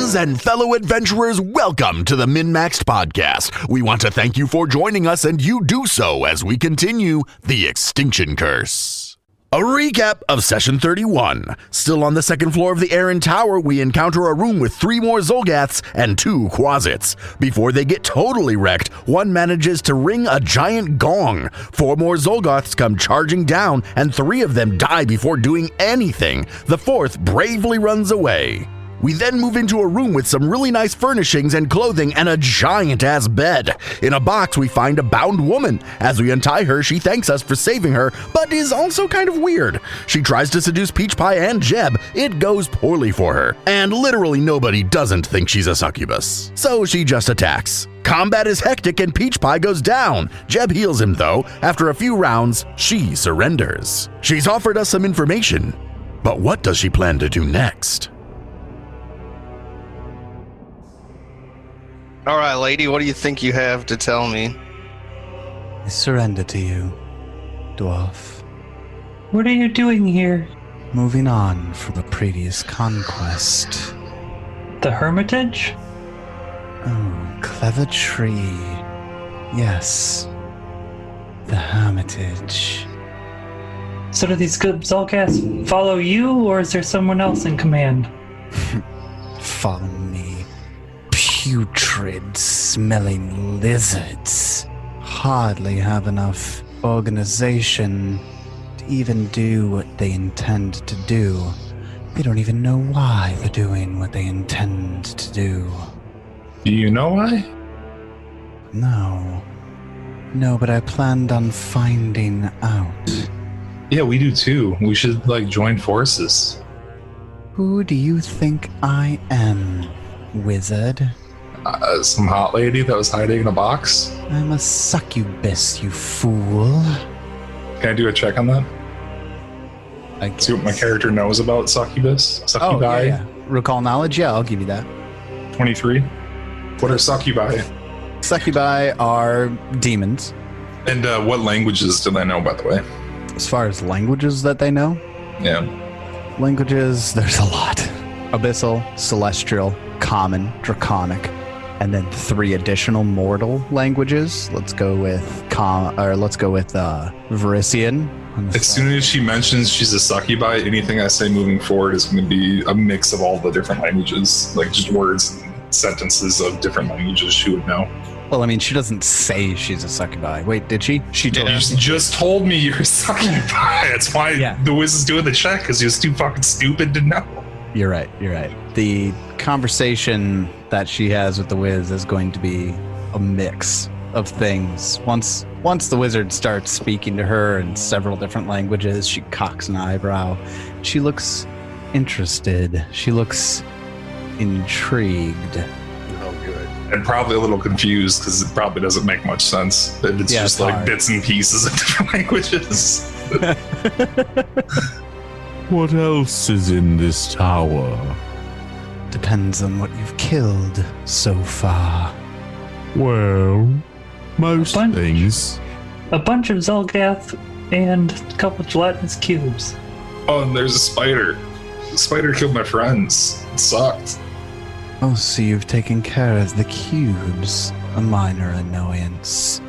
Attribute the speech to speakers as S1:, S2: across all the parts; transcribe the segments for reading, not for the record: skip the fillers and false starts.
S1: Wizes and fellow adventurers, welcome to the MNmaxed Podcast. We want to thank you for joining us, and you do so as we continue the Extinction Curse. A recap of Session 31. Still on the second floor of the Eran Tower, we encounter a room with 3 more Zolgaths and 2 Quasits. Before they get totally wrecked, one manages to ring a giant gong. 4 more Zolgaths come charging down, and 3 of them die before doing anything. The 4th bravely runs away. We then move into a room with some really nice furnishings and clothing and a giant-ass bed. In a box, we find a bound woman. As we untie her, she thanks us for saving her, but is also kind of weird. She tries to seduce Peach Pie and Jeb. It goes poorly for her, and literally nobody doesn't think she's a succubus. So she just attacks. Combat is hectic and Peach Pie goes down. Jeb heals him though. After a few rounds, she surrenders. She's offered us some information, but what does she plan to do next?
S2: All right, lady, what do you think you have to tell me?
S3: I surrender to you, dwarf.
S4: What are you doing here?
S3: Moving on from a previous conquest.
S4: The Hermitage?
S3: Oh, clever tree. Yes. The Hermitage.
S4: So do these good Zolgaths follow you, or is there someone else in command?
S3: Follow me. Putrid smelling lizards hardly have enough organization to even do what they intend to do. They don't even know why they're doing what they intend to do.
S5: Do you know why?
S3: No, but I planned on finding out.
S5: Yeah, we do too. We should join forces.
S3: Who do you think I am, wizard?
S5: Some hot lady that was hiding in a box.
S3: I'm a succubus, you fool.
S5: Can I do a check on that?
S3: I guess.
S5: See what my character knows about succubus? Succubi?
S3: Oh, yeah. Recall knowledge? Yeah, I'll give you that.
S5: 23. What are succubi?
S3: Succubi are demons.
S5: And what languages do they know, by the way?
S3: As far as languages that they know?
S5: Yeah.
S3: Languages, there's a lot. Abyssal, Celestial, Common, Draconic, and then 3 additional mortal languages. Let's go with Varisian.
S5: As soon as she mentions she's a succubi, anything I say moving forward is going to be a mix of all the different languages, just words and sentences of different languages she would know.
S3: Well, I mean, she doesn't say she's a succubi. Wait, did she? She told
S5: You just told me you're a succubi. That's why the Wiz is doing the check, because you're too fucking stupid to know.
S3: You're right. The conversation that she has with the Wiz is going to be a mix of things. Once the wizard starts speaking to her in several different languages, she cocks an eyebrow. She looks interested. She looks intrigued.
S5: Oh, good. And probably a little confused, because it probably doesn't make much sense if it's just hard. Bits and pieces of different languages.
S1: What else is in this tower?
S3: Depends on what you've killed so far.
S1: Well, most things.
S4: A bunch of Zolgath and a couple gelatinous cubes.
S5: Oh, and there's a spider. The spider killed my friends. It sucked.
S3: Oh, so you've taken care of the cubes. A minor annoyance.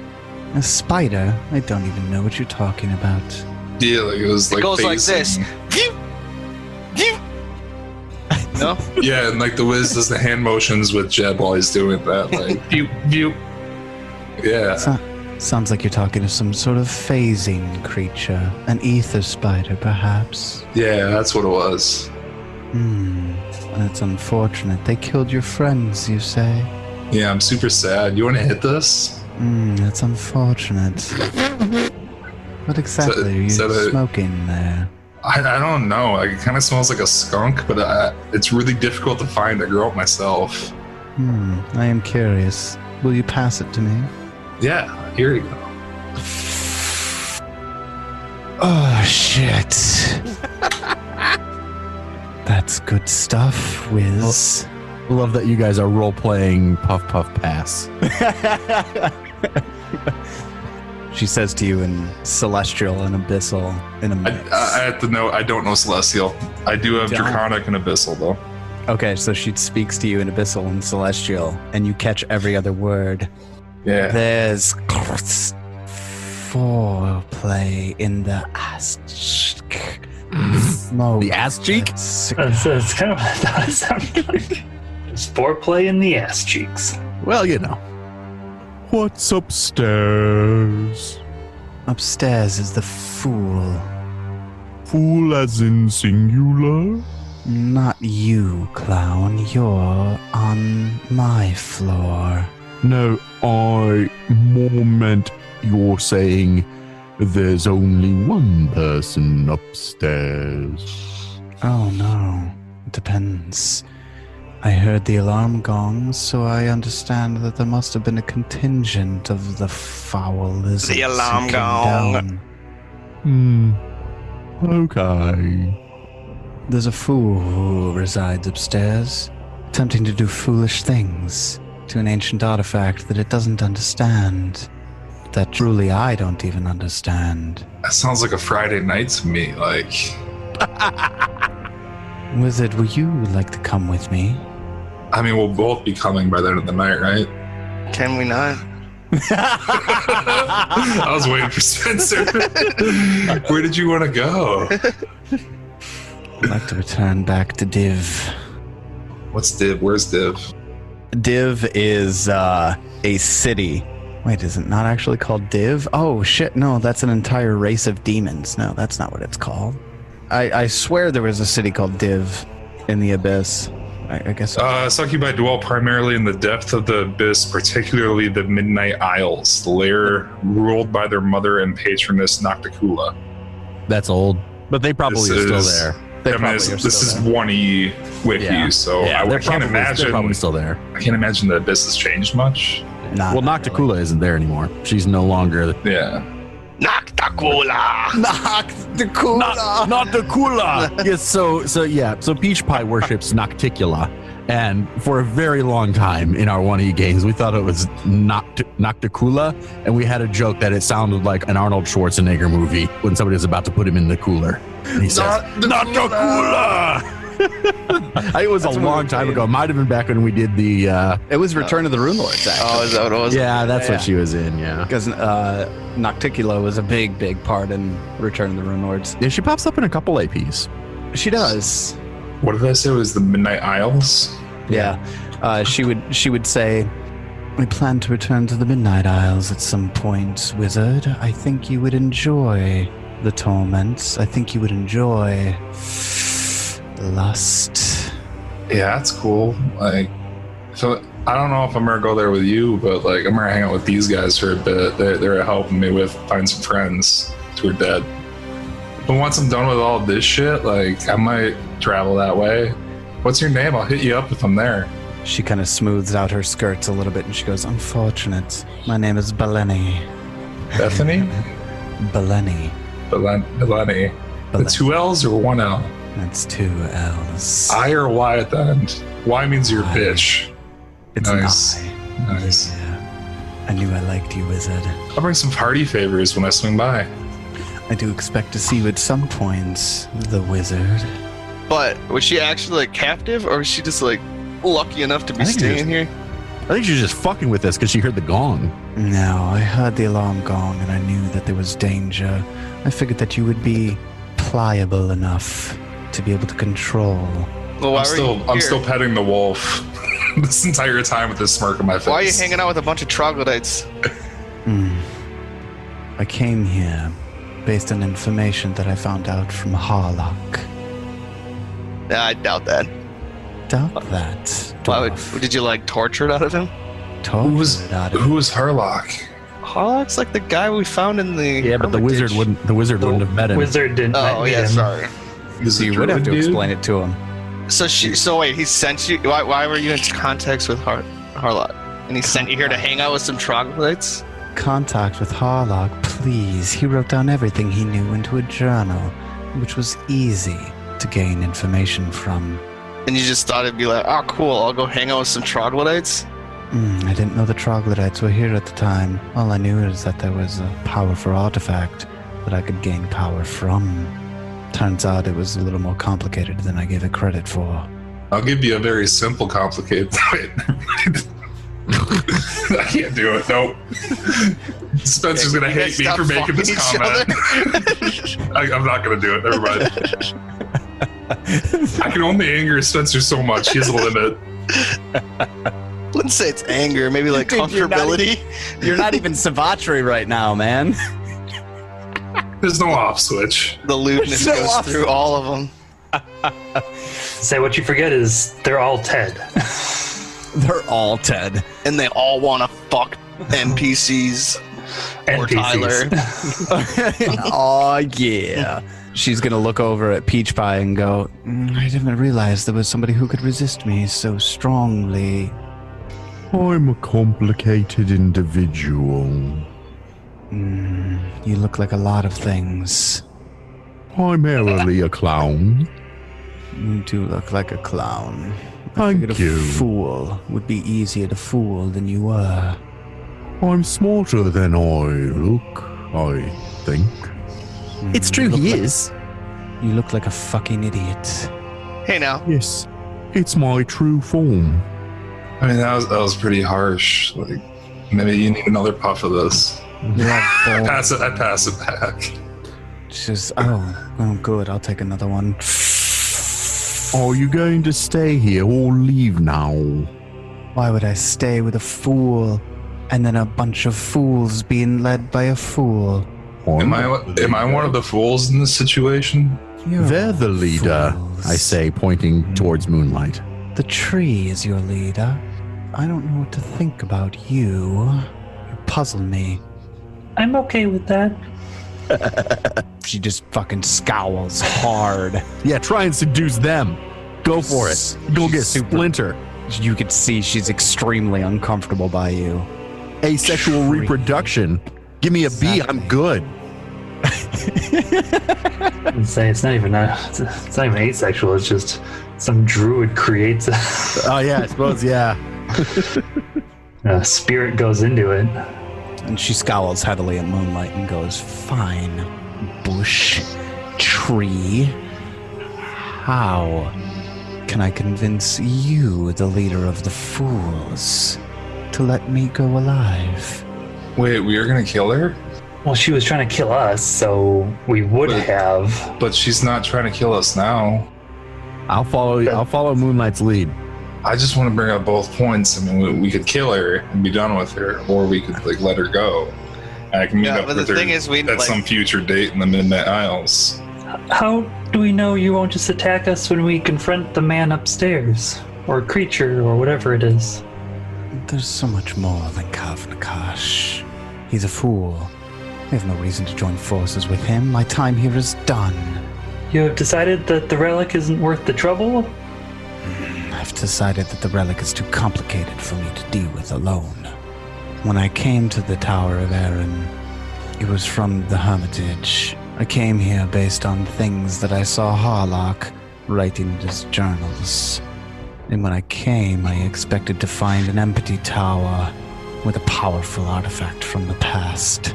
S3: A spider? I don't even know what you're talking about.
S5: Yeah, it was
S2: it goes like this. No?
S5: Yeah, and the Wiz does the hand motions with Jeb while he's doing that. Pew, pew. Yeah.
S3: Sounds like you're talking to some sort of phasing creature. An ether spider, perhaps.
S5: Yeah, that's what it was.
S3: That's unfortunate. They killed your friends, you say?
S5: Yeah, I'm super sad. You want to hit this?
S3: That's unfortunate. What exactly are you smoking there?
S5: I don't know. It kind of smells like a skunk, but it's really difficult to find. I grew up myself.
S3: I am curious. Will you pass it to me?
S5: Yeah, here you go.
S3: Oh, shit. That's good stuff, Wiz.
S1: Love that you guys are role-playing Puff Puff Pass.
S3: She says to you in Celestial and Abyssal in a mix.
S5: I have to know, I don't know Celestial. I do have Draconic and Abyssal, though.
S3: Okay, so she speaks to you in Abyssal and Celestial, and you catch every other word.
S5: Yeah.
S3: There's foreplay in the ass.
S1: The ass cheek?
S4: That's kind of what I thought it sounded like. There's foreplay in the ass cheeks.
S1: Well, you know. What's upstairs?
S3: Upstairs is the fool.
S1: Fool as in singular?
S3: Not you, clown. You're on my floor.
S1: No, I more meant you're saying there's only one person upstairs.
S3: Oh no, it depends. I heard the alarm gong, so I understand that there must have been a contingent of the foul lizards.
S2: The alarm
S3: who came
S2: gong.
S3: down.
S1: Okay.
S3: There's a fool who resides upstairs, attempting to do foolish things to an ancient artifact that it doesn't understand. That truly I don't even understand.
S5: That sounds like a Friday night to me. Like,
S3: Wizard, would you like to come with me?
S5: I mean, we'll both be coming by the end of the night, right?
S2: Can we not?
S5: I was waiting for Spencer. Where did you want to go?
S3: I'd like to return back to Div.
S5: What's Div? Where's Div?
S3: Div is a city. Wait, is it not actually called Div? Oh, shit, no, that's an entire race of demons. No, that's not what it's called. I swear there was a city called Div in the Abyss. I guess.
S5: Succubi dwell primarily in the depth of the abyss, particularly the Midnight Isles, the lair ruled by their mother and patroness Nocticula.
S1: That's old, but they probably are still there.
S5: This is 1E wiki, so I can't imagine.
S1: They're probably still there.
S5: I can't imagine the abyss has changed much.
S1: Well, Nocticula isn't there anymore. She's no longer.
S5: Yeah.
S2: Nocticula!
S1: Nocticula! Yes, so Peach Pie worships Nocticula. And for a very long time in our 1E games, we thought it was Nocticula, and we had a joke that it sounded like an Arnold Schwarzenegger movie when somebody was about to put him in the cooler. And he says, Nocticula! It was a long time ago. It might have been back when we did the...
S3: It was Return of the Rune Lords, actually.
S2: Oh, is that what it was?
S1: Yeah, that's what she was in, yeah.
S3: Because Nocticula was a big part in Return of the Rune Lords.
S1: Yeah, she pops up in a couple APs.
S3: She does.
S5: What did I say? It was the Midnight Isles?
S3: Yeah. She would say, we plan to return to the Midnight Isles at some point, wizard. I think you would enjoy the torments. I think you would enjoy lust.
S5: Yeah, that's cool. Like, so I don't know if I'm gonna go there with you, but like I'm gonna hang out with these guys for a bit. They're helping me find some friends who are dead. But once I'm done with all this shit, like I might travel that way. What's your name? I'll hit you up if I'm there.
S3: She kind of smooths out her skirts a little bit and she goes, unfortunate. My name is Baleni.
S5: Bethany?
S3: Baleni.
S5: Baleni. The 2 L's or 1 L?
S3: That's 2 L's.
S5: I or Y at the end? Y means you're a bitch.
S3: It's
S5: Nice.
S3: an I.
S5: Nice.
S3: Yeah. I knew I liked you, wizard.
S5: I'll bring some party favors when I swing by.
S3: I do expect to see you at some point, the wizard.
S2: But was she actually like captive, or was she just like lucky enough to be
S1: I think
S2: staying here?
S1: I think she's just fucking with us because she heard the gong.
S3: No, I heard the alarm gong and I knew that there was danger. I figured that you would be pliable enough to be able to control.
S2: Well, why
S5: I'm still petting the wolf this entire time with this smirk on my face.
S2: Why are you hanging out with a bunch of troglodytes?
S3: I came here based on information that I found out from Harlock.
S2: Nah, I doubt that.
S3: Doubt that.
S2: Why
S3: dwarf.
S2: did you like torture it out of him?
S5: Who was Harlock?
S2: Harlock's like the guy we found in the
S1: Yeah, but the wizard
S2: Hermitage.
S1: wouldn't have met him.
S4: Wizard didn't.
S2: Oh
S4: meet
S2: yeah,
S4: him.
S2: sorry.
S3: So you would have to explain it to him.
S2: So wait, he sent you. Why were you in contact with Harlock? And he sent you here to hang out with some troglodytes?
S3: Contact with Harlock, please. He wrote down everything he knew into a journal, which was easy to gain information from.
S2: And you just thought it'd be like, oh cool, I'll go hang out with some troglodytes?
S3: I didn't know the troglodytes were here at the time. All I knew is that there was a powerful artifact that I could gain power from. Turns out it was a little more complicated than I gave it credit for.
S5: I'll give you a very simple, complicated. Wait. I can't do it. Nope. Spencer's gonna hate me for making this comment. I'm not gonna do it. Never mind. I can only anger Spencer so much. He has a limit.
S2: Wouldn't say it's anger. Maybe like comfortability.
S3: You're not even Savatri right now, man.
S5: There's no off switch.
S2: The lewdness goes through all of them.
S4: Say what you forget is they're all Ted.
S3: They're all Ted.
S2: And they all want to fuck NPCs. Or Tyler.
S3: Oh, yeah. She's going to look over at Peach Pie and go, I didn't realize there was somebody who could resist me so strongly.
S1: I'm a complicated individual.
S3: You look like a lot of things.
S1: Primarily a clown.
S3: You do look like a clown.
S1: Thank you.
S3: A fool would be easier to fool than you were.
S1: I'm smarter than I look, I think.
S3: It's true, he is. You look like a fucking idiot.
S2: Hey now.
S1: Yes, it's my true form.
S5: I mean, that was pretty harsh. Like, maybe you need another puff of this. I pass it back.
S3: Just, oh, good. I'll take another one.
S1: Are you going to stay here or leave now?
S3: Why would I stay with a fool and then a bunch of fools being led by a fool?
S5: Am I one of the fools in this situation?
S1: They're the leader, I say, pointing towards Moonlight.
S3: The tree is your leader. I don't know what to think about you. You puzzle me.
S4: I'm okay with that.
S3: She just fucking scowls hard.
S1: Yeah, try and seduce them. Go for it. Go get Splinter.
S3: You could see she's extremely uncomfortable by you.
S1: Asexual reproduction. Give me a B, I'm good.
S4: I'd say it's not even asexual. It's just some druid creates
S1: Oh yeah, I suppose, yeah.
S4: a spirit goes into it.
S3: And she scowls heavily at Moonlight and goes, fine, bush, tree. How can I convince you, the leader of the fools, to let me go alive?
S5: Wait, we are gonna kill her?
S4: Well, she was trying to kill us, so we would have.
S5: But she's not trying to kill us now.
S1: I'll follow Moonlight's lead.
S5: I just want to bring up both points. I mean, we could kill her and be done with her, or we could like let her go. And I can meet up with her at some future date in the Midnight Isles.
S4: How do we know you won't just attack us when we confront the man upstairs, or creature, or whatever it is?
S3: There's so much more than Kavnakash. He's a fool. I have no reason to join forces with him. My time here is done.
S4: You have decided that the relic isn't worth the trouble?
S3: I've decided that the relic is too complicated for me to deal with alone. When I came to the Tower of Eran, it was from the Hermitage. I came here based on things that I saw Harlock writing in his journals. And when I came, I expected to find an empty tower with a powerful artifact from the past.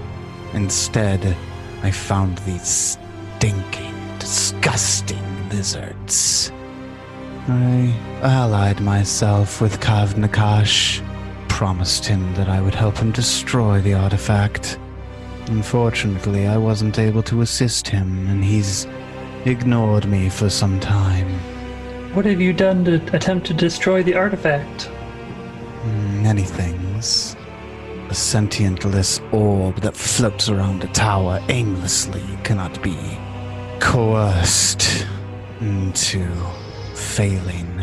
S3: Instead, I found these stinking, disgusting lizards. I allied myself with Kavnakash, promised him that I would help him destroy the artifact. Unfortunately, I wasn't able to assist him, and he's ignored me for some time.
S4: What have you done to attempt to destroy the artifact?
S3: Many things. A sentientless orb that floats around a tower aimlessly cannot be coerced into failing.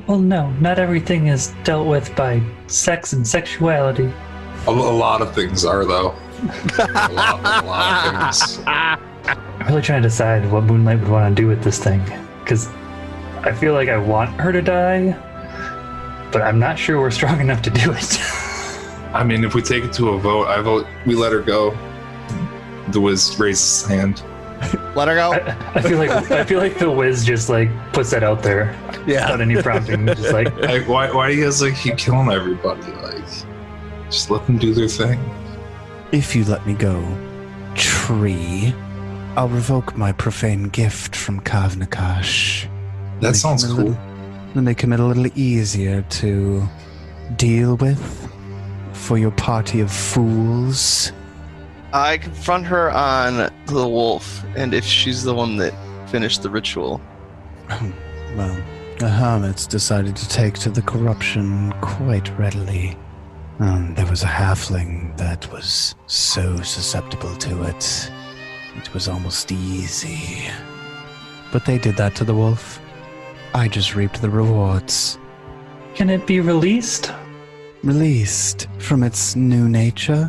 S4: Well, no, not everything is dealt with by sex and sexuality.
S5: A lot of things are, though. a lot of things.
S4: I'm really trying to decide what Moonlight would want to do with this thing, because I feel like I want her to die, but I'm not sure we're strong enough to do it.
S5: I mean, if we take it to a vote, I vote we let her go. The Wiz raises his hand.
S2: Let her go.
S4: I feel like the Wiz just like puts that out there.
S2: Yeah.
S4: Without any prompting, just like
S5: why do you guys like keep killing everybody? Like, just let them do their thing.
S3: If you let me go, tree, I'll revoke my profane gift from Kavnakash.
S5: That sounds cool.
S3: to make him a little easier to deal with for your party of fools.
S2: I confront her on the wolf, and if she's the one that finished the ritual.
S3: Well, the hermits decided to take to the corruption quite readily. There was a halfling that was so susceptible to it. It was almost easy. But they did that to the wolf. I just reaped the rewards.
S4: Can it be released?
S3: Released from its new nature?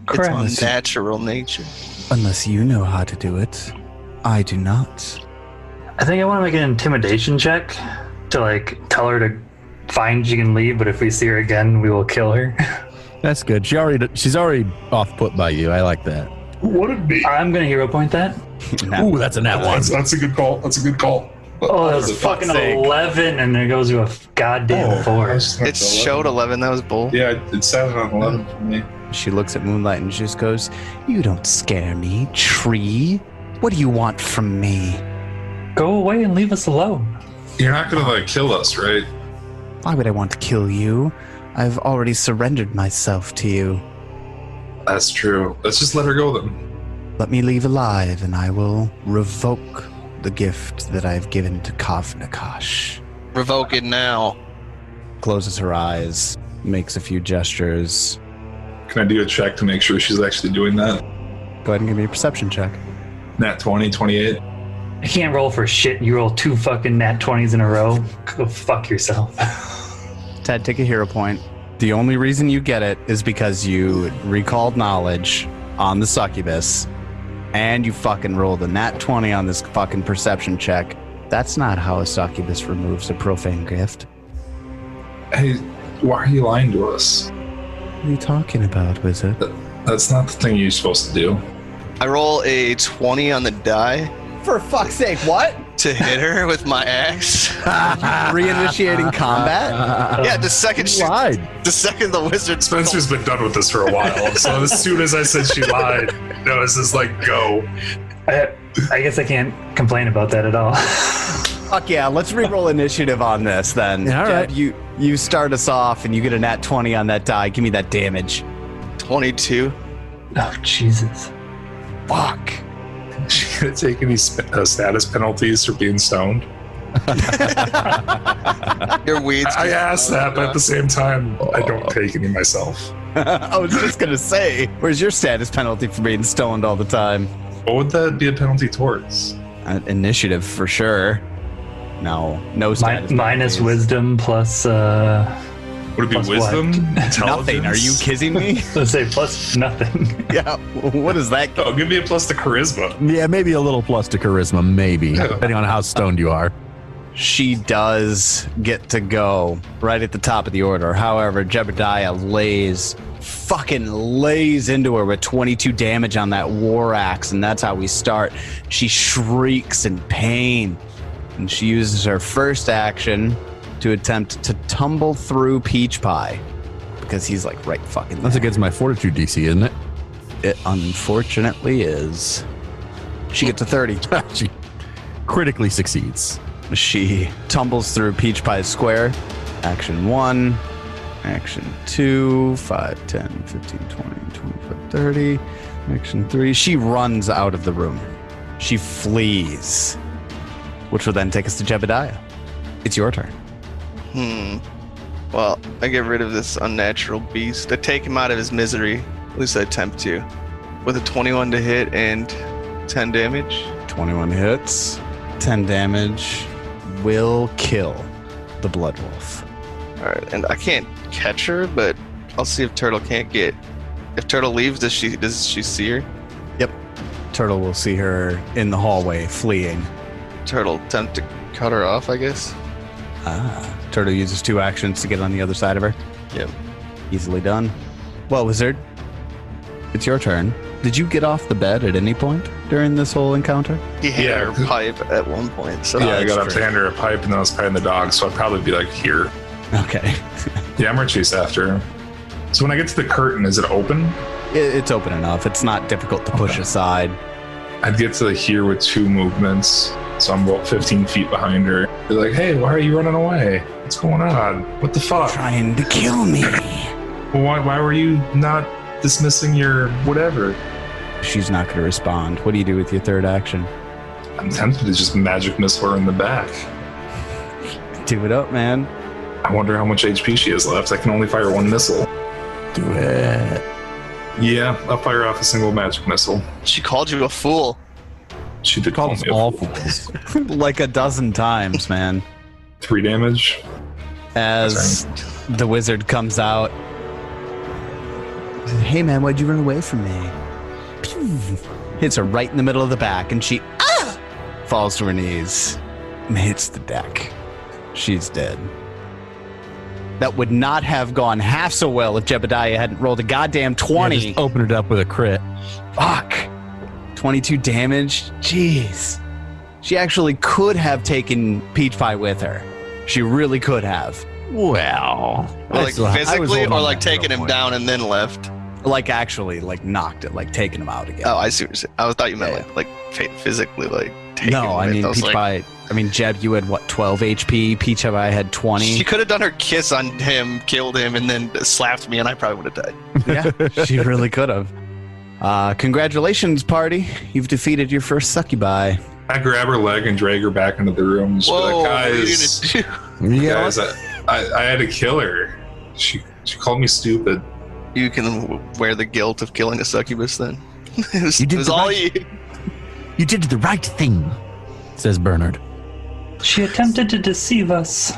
S4: Correct.
S2: Its unnatural nature.
S3: Unless you know how to do it. I do not.
S4: I think I want to make an intimidation check to like tell her to fine, she can leave, but if we see her again, we will kill her.
S6: That's good. She's already off put by you. I like that.
S5: Would it be?
S4: I'm gonna hero point that.
S6: Ooh, that's a nat one.
S5: That's a good call. That's a good call.
S4: Oh, that's fucking 11, and it goes to a goddamn 4.
S2: It showed 11. That was bull.
S5: Yeah, it sat on 11 for me.
S3: She looks at Moonlight and just goes, "You don't scare me, tree. What do you want from me?"
S4: Go away and leave us alone.
S5: You're not gonna like kill us, right?
S3: Why would I want to kill you? I've already surrendered myself to you.
S5: That's true. Let's just let her go then.
S3: Let me leave alive, and I will revoke the gift that I've given to Kavnakash.
S2: Revoke it now.
S3: Closes her eyes, makes a few gestures.
S5: Can I do a check to make sure she's actually doing that?
S3: Go ahead and give me a perception check.
S5: Nat 20, 28.
S4: I can't roll for shit. You roll 2 fucking nat 20s in a row. Go fuck yourself.
S3: Ted, take a hero point. The only reason you get it is because you recalled knowledge on the succubus, and you fucking rolled a nat 20 on this fucking perception check. That's not how a succubus removes a profane gift.
S5: Hey, why are you lying to us?
S3: What are you talking about, wizard?
S5: That's not the thing you're supposed to do.
S2: I roll a 20 on the die
S3: For fuck's sake, what?
S2: to hit her with my axe.
S3: Reinitiating combat?
S2: Yeah, the second the wizard
S5: Spencer's been done with this for a while, so as soon as I said she lied, it was just like, go.
S4: I guess I can't complain about that at all.
S3: Fuck yeah, let's reroll initiative on this then.
S6: Yeah, all right.
S3: Jeb, you start us off and you get a nat 20 on that die. Give me that damage.
S2: 22.
S4: Oh, Jesus.
S3: Fuck.
S5: She gonna take any status penalties for being stoned?
S2: Your weeds.
S5: I asked that, but at the same time, I don't take any myself.
S3: I was just going to say, where's your status penalty for being stoned all the time?
S5: What would that be a penalty towards?
S3: Initiative for sure. No status.
S4: Minus
S3: penalties.
S4: wisdom plus.
S5: Would it be
S4: Plus
S5: wisdom? Intelligence?
S3: Nothing. Are you kidding me?
S4: Let's say plus nothing.
S3: Yeah. What does that
S5: Oh, give me a plus to charisma.
S6: Yeah, maybe a little plus to charisma, maybe,
S5: Yeah.
S6: depending on how stoned you are.
S3: She does get to go right at the top of the order. However, Jebediah fucking lays into her with 22 damage on that war axe, and that's how we start. She shrieks in pain, and she uses her first action to attempt to tumble through Peach Pie because he's like right fucking
S6: That's
S3: there.
S6: against my fortitude DC, isn't it?
S3: It unfortunately is. She gets a 30.
S6: She critically succeeds.
S3: She tumbles through Peach Pie's square. Action 1, action 2, 5, 10, 15, 20, 25, 30. Action 3. She runs out of the room. She flees, which will then take us to Jebediah. It's your turn.
S2: Well, I get rid of this unnatural beast. I take him out of his misery. At least I attempt to. With a 21 to hit and 10 damage.
S3: 21 hits, 10 damage, will kill the Blood Wolf.
S2: Alright, and I can't catch her, but I'll see if Turtle can't get... If Turtle leaves, does she see her?
S3: Yep. Turtle will see her in the hallway fleeing.
S2: Turtle attempt to cut her off, I guess.
S3: Turtle uses 2 actions to get on the other side of her.
S2: Yep.
S3: Easily done. Well, Wizard, it's your turn. Did you get off the bed at any point during this whole encounter?
S2: He had
S5: Yeah.
S2: her pipe at one point, so...
S5: Yeah, I got up
S3: that's
S5: to
S3: true.
S5: hand her a pipe and then I was patting the dog, so I'd probably be like, here.
S3: Okay.
S5: Yeah, I'm gonna chase after her. So when I get to the curtain, is it open?
S3: It's open enough. It's not difficult to push aside.
S5: I'd get to here with 2 movements. So I'm about 15 feet behind her. They're like, hey, why are you running away? What's going on? What the fuck?
S3: Trying to kill me.
S5: Well, why were you not dismissing your whatever?
S3: She's not going to respond. What do you do with your third action?
S5: I'm tempted to just magic missile her in the back.
S3: Do it up, man.
S5: I wonder how much HP she has left. I can only fire one missile.
S6: Do it.
S5: Yeah, I'll fire off a single magic missile.
S2: She called you a fool.
S5: She did call
S6: Calls
S5: me a
S6: all
S5: fool.
S6: fools.
S3: Like a dozen times, man.
S5: 3 damage.
S3: As the wizard comes out. Hey, man, why'd you run away from me? Pew. Hits her right in the middle of the back, and she falls to her knees and hits the deck. She's dead. That would not have gone half so well if Jebediah hadn't rolled a goddamn 20.
S6: Yeah, just open it up with a crit.
S3: Fuck. 22 damage? Jeez. She actually could have taken Peach Pie with her. She really could have.
S6: Well,
S2: Like
S6: I was
S2: physically
S6: holding
S2: or
S6: on
S2: like
S6: that
S2: taking him
S6: point.
S2: down and then left?
S3: Like actually, like knocked it, like taking him out again.
S2: Oh, I see what you're saying. I thought you meant
S3: Yeah.
S2: like physically like taking
S3: No, I
S2: him.
S3: mean,
S2: was
S3: Peach
S2: like,
S3: Pie, Jeb, you had what, 12 HP? Peach Pie had 20.
S2: She could have done her kiss on him, killed him, and then slapped me, and I probably would have died.
S3: Yeah, she really could have. Congratulations, party. You've defeated your first succubi.
S5: I grab her leg and drag her back into the room. And just be
S2: Whoa,
S5: like,
S2: what are you
S5: guys,
S2: gonna do?
S6: Yeah,
S5: guys, I had to kill her. She called me stupid.
S2: You can wear the guilt of killing a succubus then. It was,
S6: You did
S2: it was
S6: the
S2: all
S6: right-
S2: you.
S6: you did the right thing, says Bernard.
S4: She attempted to deceive us.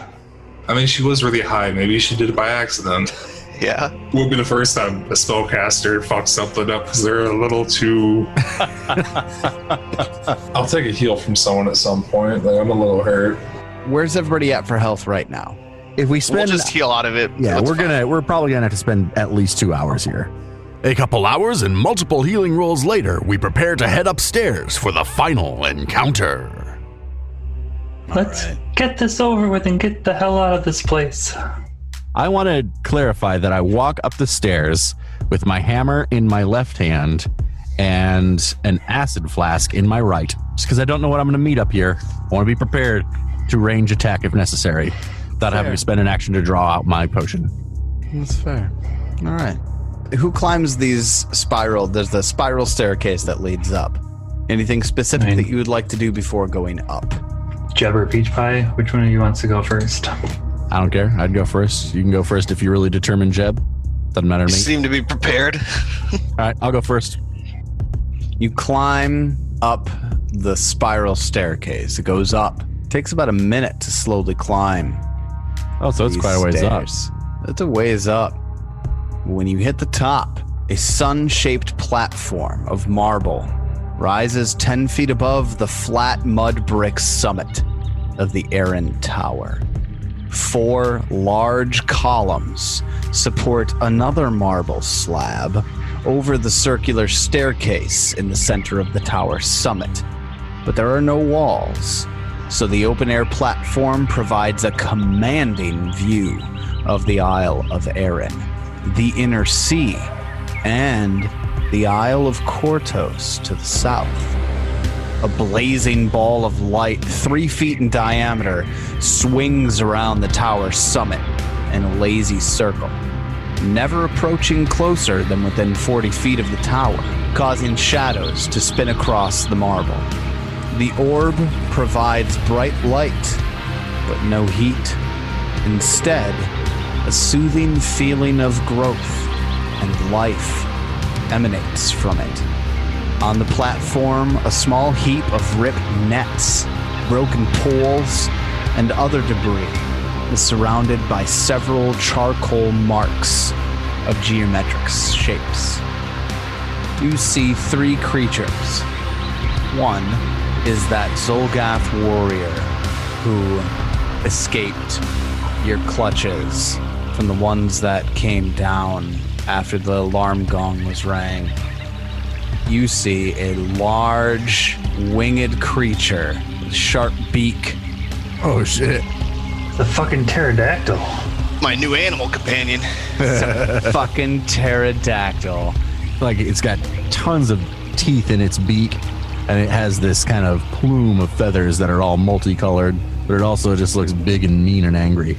S5: I mean, she was really high. Maybe she did it by accident.
S2: Yeah.
S5: Would be the first time a spellcaster fucks something up because they're a little too. I'll take a heal from someone at some point. Like, I'm a little hurt.
S3: Where's everybody at for health right now?
S6: If we
S2: We'll
S6: spend,
S2: just heal out of it.
S6: yeah,
S2: That's
S6: we're
S2: fine.
S6: probably gonna have to spend at least 2 hours here.
S1: A couple hours and multiple healing rolls later, we prepare to head upstairs for the final encounter.
S4: Let's get this over with and get the hell out of this place.
S6: I want to clarify that I walk up the stairs with my hammer in my left hand and an acid flask in my right, just because I don't know what I'm going to meet up here. I want to be prepared to range attack if necessary, without having to spend an action to draw out my potion.
S3: That's fair. All right. Who climbs these spiral? There's the spiral staircase that leads up. Anything specific that you would like to do before going up?
S4: Jeb or Peach Pie, which one of you wants to go first?
S6: I don't care. I'd go first. You can go first if you're really determined, Jeb. Doesn't matter to
S2: You
S6: me.
S2: seem to be prepared.
S6: All right, I'll go first.
S3: You climb up the spiral staircase. It goes up. It takes about a minute to slowly climb.
S6: Oh, so it's
S3: these
S6: quite a ways up.
S3: stairs. It's a ways up. When you hit the top, a sun-shaped platform of marble rises 10 feet above the flat mud brick summit of the Eran Tower. 4 large columns support another marble slab over the circular staircase in the center of the tower summit. But there are no walls, so the open-air platform provides a commanding view of the Isle of Eran, the Inner Sea, and the Isle of Kortos to the south. A blazing ball of light 3 feet in diameter swings around the tower's summit in a lazy circle, never approaching closer than within 40 feet of the tower, causing shadows to spin across the marble. The orb provides bright light, but no heat. Instead, a soothing feeling of growth and life emanates from it. On the platform, a small heap of ripped nets, broken poles, and other debris is surrounded by several charcoal marks of geometric shapes. You see 3 creatures. One is that Zolgath warrior who escaped your clutches from the ones that came down after the alarm gong was rang. You see a large winged creature with a sharp beak.
S6: Oh, shit.
S4: The fucking pterodactyl.
S2: My new animal companion.
S3: Fucking pterodactyl.
S6: Like it's got tons of teeth in its beak. And it has this kind of plume of feathers that are all multicolored, but it also just looks big and mean and angry.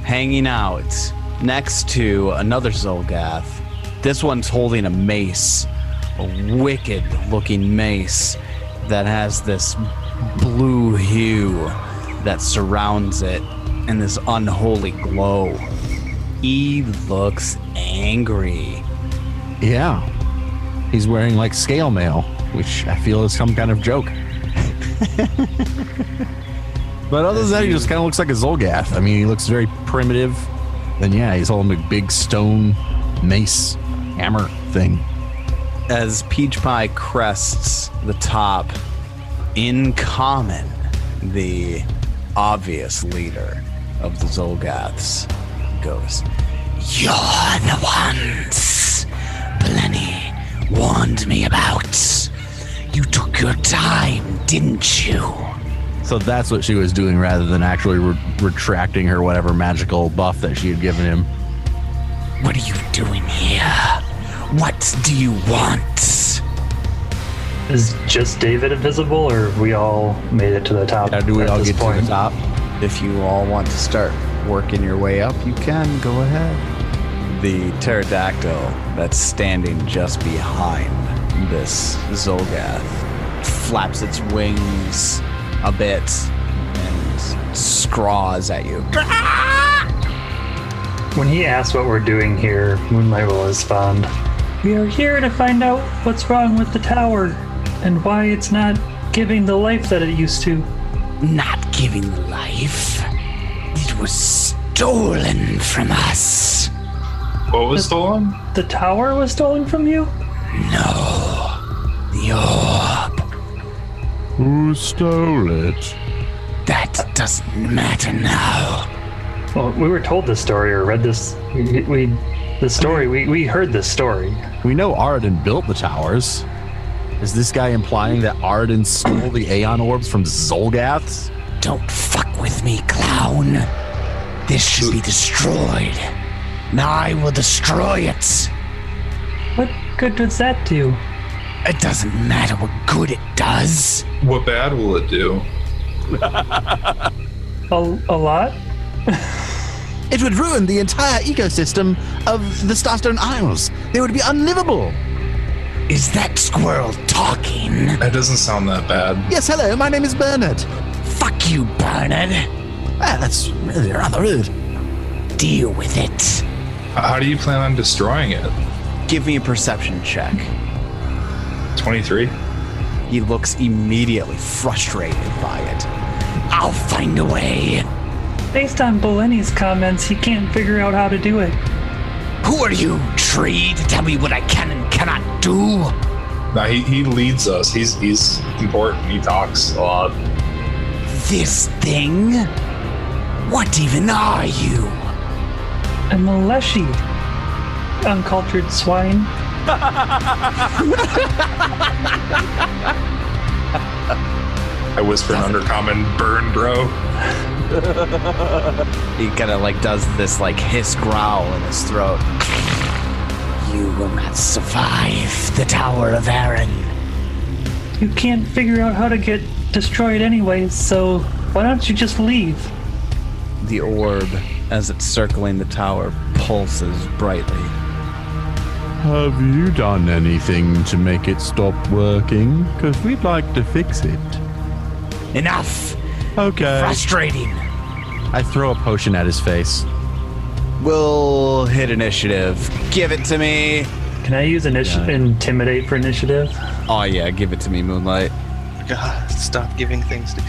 S3: Hanging out next to another Zolgath. This one's holding a mace, a wicked looking mace that has this blue hue that surrounds it and this unholy glow. He looks angry.
S6: Yeah. He's wearing like scale mail, which I feel is some kind of joke. But other than that, he just kind of looks like a Zolgath. I mean, he looks very primitive. And yeah, he's holding a big stone mace hammer thing.
S3: As Peach Pie crests the top, in common, the obvious leader of the Zolgaths goes, "You're the ones Baleni warned me about. You took your time, didn't you?"
S6: So that's what she was doing rather than actually retracting her whatever magical buff that she had given him.
S3: "What are you doing here? What do you want?"
S4: Is just David invisible, or we all made it to the top?
S6: How do we
S4: at
S6: all
S4: this
S6: get
S4: point?
S6: to the top?
S3: If you all want to start working your way up, you can go ahead. The pterodactyl that's standing just behind this Zolgath flaps its wings a bit and scraws at you.
S4: When he asks what we're doing here, Moonlight will respond, "We are here to find out what's wrong with the tower and why it's not giving the life that it used to."
S3: Not giving the life. It was stolen from us.
S5: What was stolen?
S4: The tower was stolen from you?
S3: No. The orb.
S6: Who stole it?
S3: That doesn't matter now.
S4: Well, we were told this story or read this. We heard this story.
S6: We know Arden built the towers. Is this guy implying that Arden stole the Aeon orbs from Zolgaths?
S3: Don't fuck with me, clown. This should be destroyed. Now I will destroy it.
S4: What good does that do?
S3: It doesn't matter what good it does.
S5: What bad will it do?
S4: A lot?
S6: It would ruin the entire ecosystem of the Starstone Isles. They would be unlivable.
S3: Is that squirrel talking?
S5: That doesn't sound that bad.
S6: Yes, hello, my name is Bernard.
S3: Fuck you, Bernard.
S6: Ah, that's really rather rude.
S3: Deal with it.
S5: How do you plan on destroying it?
S3: Give me a perception check.
S5: 23?
S3: He looks immediately frustrated by it. I'll find a way.
S4: Based on Baleni's comments, he can't figure out how to do it.
S3: Who are you, tree, to tell me what I can and cannot do?
S5: No, he leads us. He's important. He talks a lot.
S3: This thing? What even are you?
S4: A Maleshi. Uncultured swine.
S5: I whisper an undercommon, "Burn, bro."
S3: He kind of like does this like hiss growl in his throat. You will not survive the Tower of Eran.
S4: You can't figure out how to get destroyed anyways, so why don't you just leave?
S3: The orb, as it's circling the tower, pulses brightly.
S6: Have you done anything to make it stop working? Because we'd like to fix it.
S3: Enough!
S6: Okay.
S3: Frustrating!
S6: I throw a potion at his face.
S3: We'll hit initiative. Give it to me!
S4: Can I use intimidate for initiative?
S3: Oh yeah, give it to me, Moonlight.
S2: God, stop giving things to.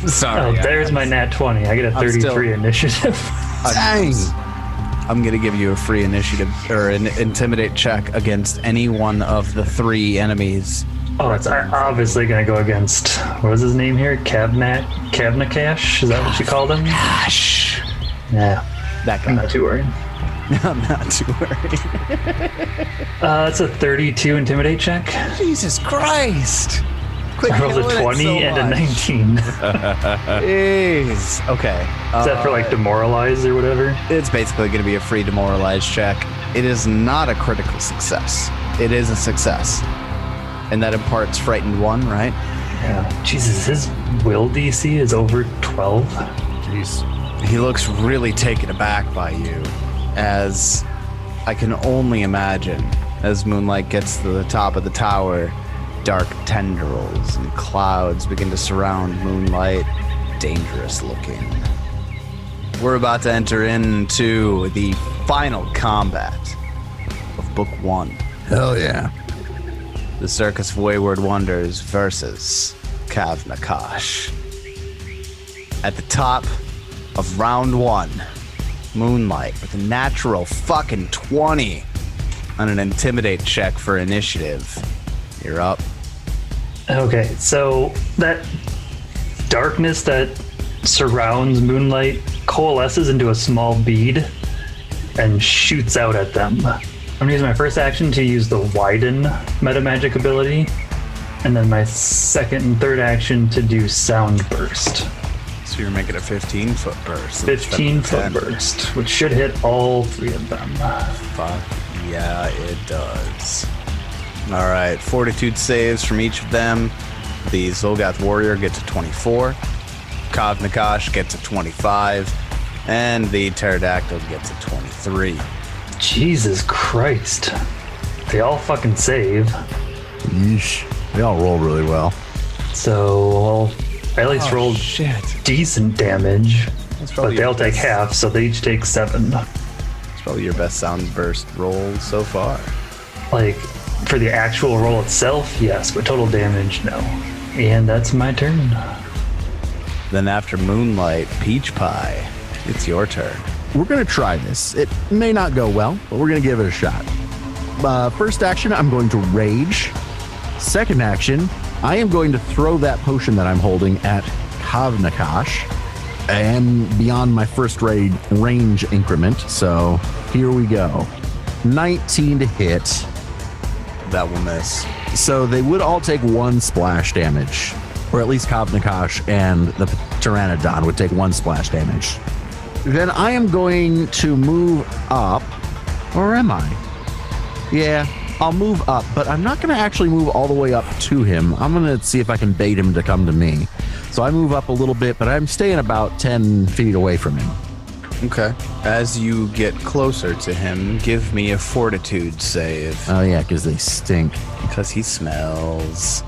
S3: Sorry.
S4: Oh, there's my nat 20. I get a 33 initiative.
S6: Dang!
S3: I'm gonna give you a free initiative or an intimidate check against any one of the 3 enemies.
S4: Oh, it's obviously going to go against, what was his name here? Kavnakash? Is that what you called him?
S3: Gosh.
S4: Yeah,
S3: That
S4: I'm
S3: guy.
S4: not too worried.
S3: I'm not too worried.
S4: It's a 32 intimidate check.
S3: Jesus Christ. Quit
S4: I rolled a
S3: killing it
S4: 20
S3: so
S4: and a
S3: much.
S4: 19.
S3: Jeez. Okay.
S4: Is that for like demoralize or whatever?
S3: It's basically going to be a free demoralize check. It is not a critical success. It is a success. And that imparts frightened 1, right?
S4: Yeah. Jesus, his will DC is over 12.
S3: Jeez. He looks really taken aback by you, as I can only imagine, as Moonlight gets to the top of the tower, dark tendrils and clouds begin to surround Moonlight, dangerous looking. We're about to enter into the final combat of Book 1.
S6: Hell yeah.
S3: The Circus of Wayward Wonders versus Kav-Nakash. At the top of round 1, Moonlight with a natural fucking 20 on an intimidate check for initiative. You're up.
S4: Okay, so that darkness that surrounds Moonlight coalesces into a small bead and shoots out at them. I'm gonna use my first action to use the Widen meta magic ability, and then my second and third action to do Sound Burst.
S3: So you're making a 15-foot burst.
S4: 15-foot burst, which should hit all 3 of them.
S3: Fuck yeah, it does. All right, fortitude saves from each of them. The Zolgath Warrior gets a 24. Kav-Nakash gets a 25. And the Pterodactyl gets a 23.
S4: Jesus Christ. They all fucking save.
S6: Yeesh. They all roll really well.
S4: So I at least rolled decent damage. But they all take half, so they each take 7.
S3: It's probably your best sound burst roll so far.
S4: Like, for the actual roll itself, yes, but total damage, no. And that's my turn.
S3: Then after Moonlight, Peach Pie, it's your turn.
S6: We're going to try this. It may not go well, but we're going to give it a shot. First action, I'm going to rage. Second action, I am going to throw that potion that I'm holding at Kav-Nakash. I am beyond my first range increment, so here we go. 19 to hit.
S3: That will miss.
S6: So they would all take 1 splash damage, or at least Kav-Nakash and the Pteranodon would take 1 splash damage. Then I am going to move up, or am I? Yeah, I'll move up, but I'm not going to actually move all the way up to him. I'm going to see if I can bait him to come to me. So I move up a little bit, but I'm staying about 10 feet away from him.
S3: Okay. As you get closer to him, give me a fortitude save.
S6: Oh yeah, because they stink.
S3: Because he smells.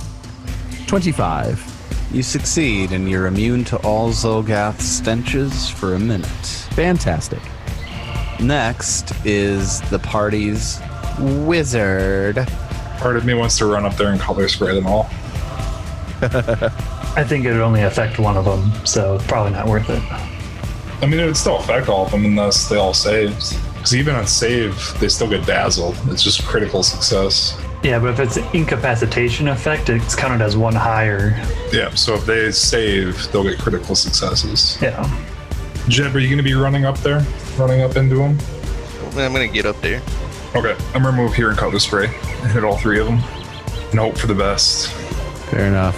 S6: 25.
S3: You succeed, and you're immune to all Zolgath stenches for a minute.
S6: Fantastic.
S3: Next is the party's wizard.
S5: Part of me wants to run up there and color spray them all.
S4: I think it would only affect one of them, so probably not worth it.
S5: I mean, it would still affect all of them unless they all saved. Because even on save, they still get dazzled. It's just critical success.
S4: Yeah, but if it's an incapacitation effect, it's counted as 1 higher.
S5: Yeah, so if they save, they'll get critical successes.
S4: Yeah.
S5: Jeb, are you going to be running up there? Running up into them?
S2: I'm gonna get up there.
S5: Okay, I'm going to move here and color spray and hit all 3 of them. And hope for the best.
S6: Fair enough.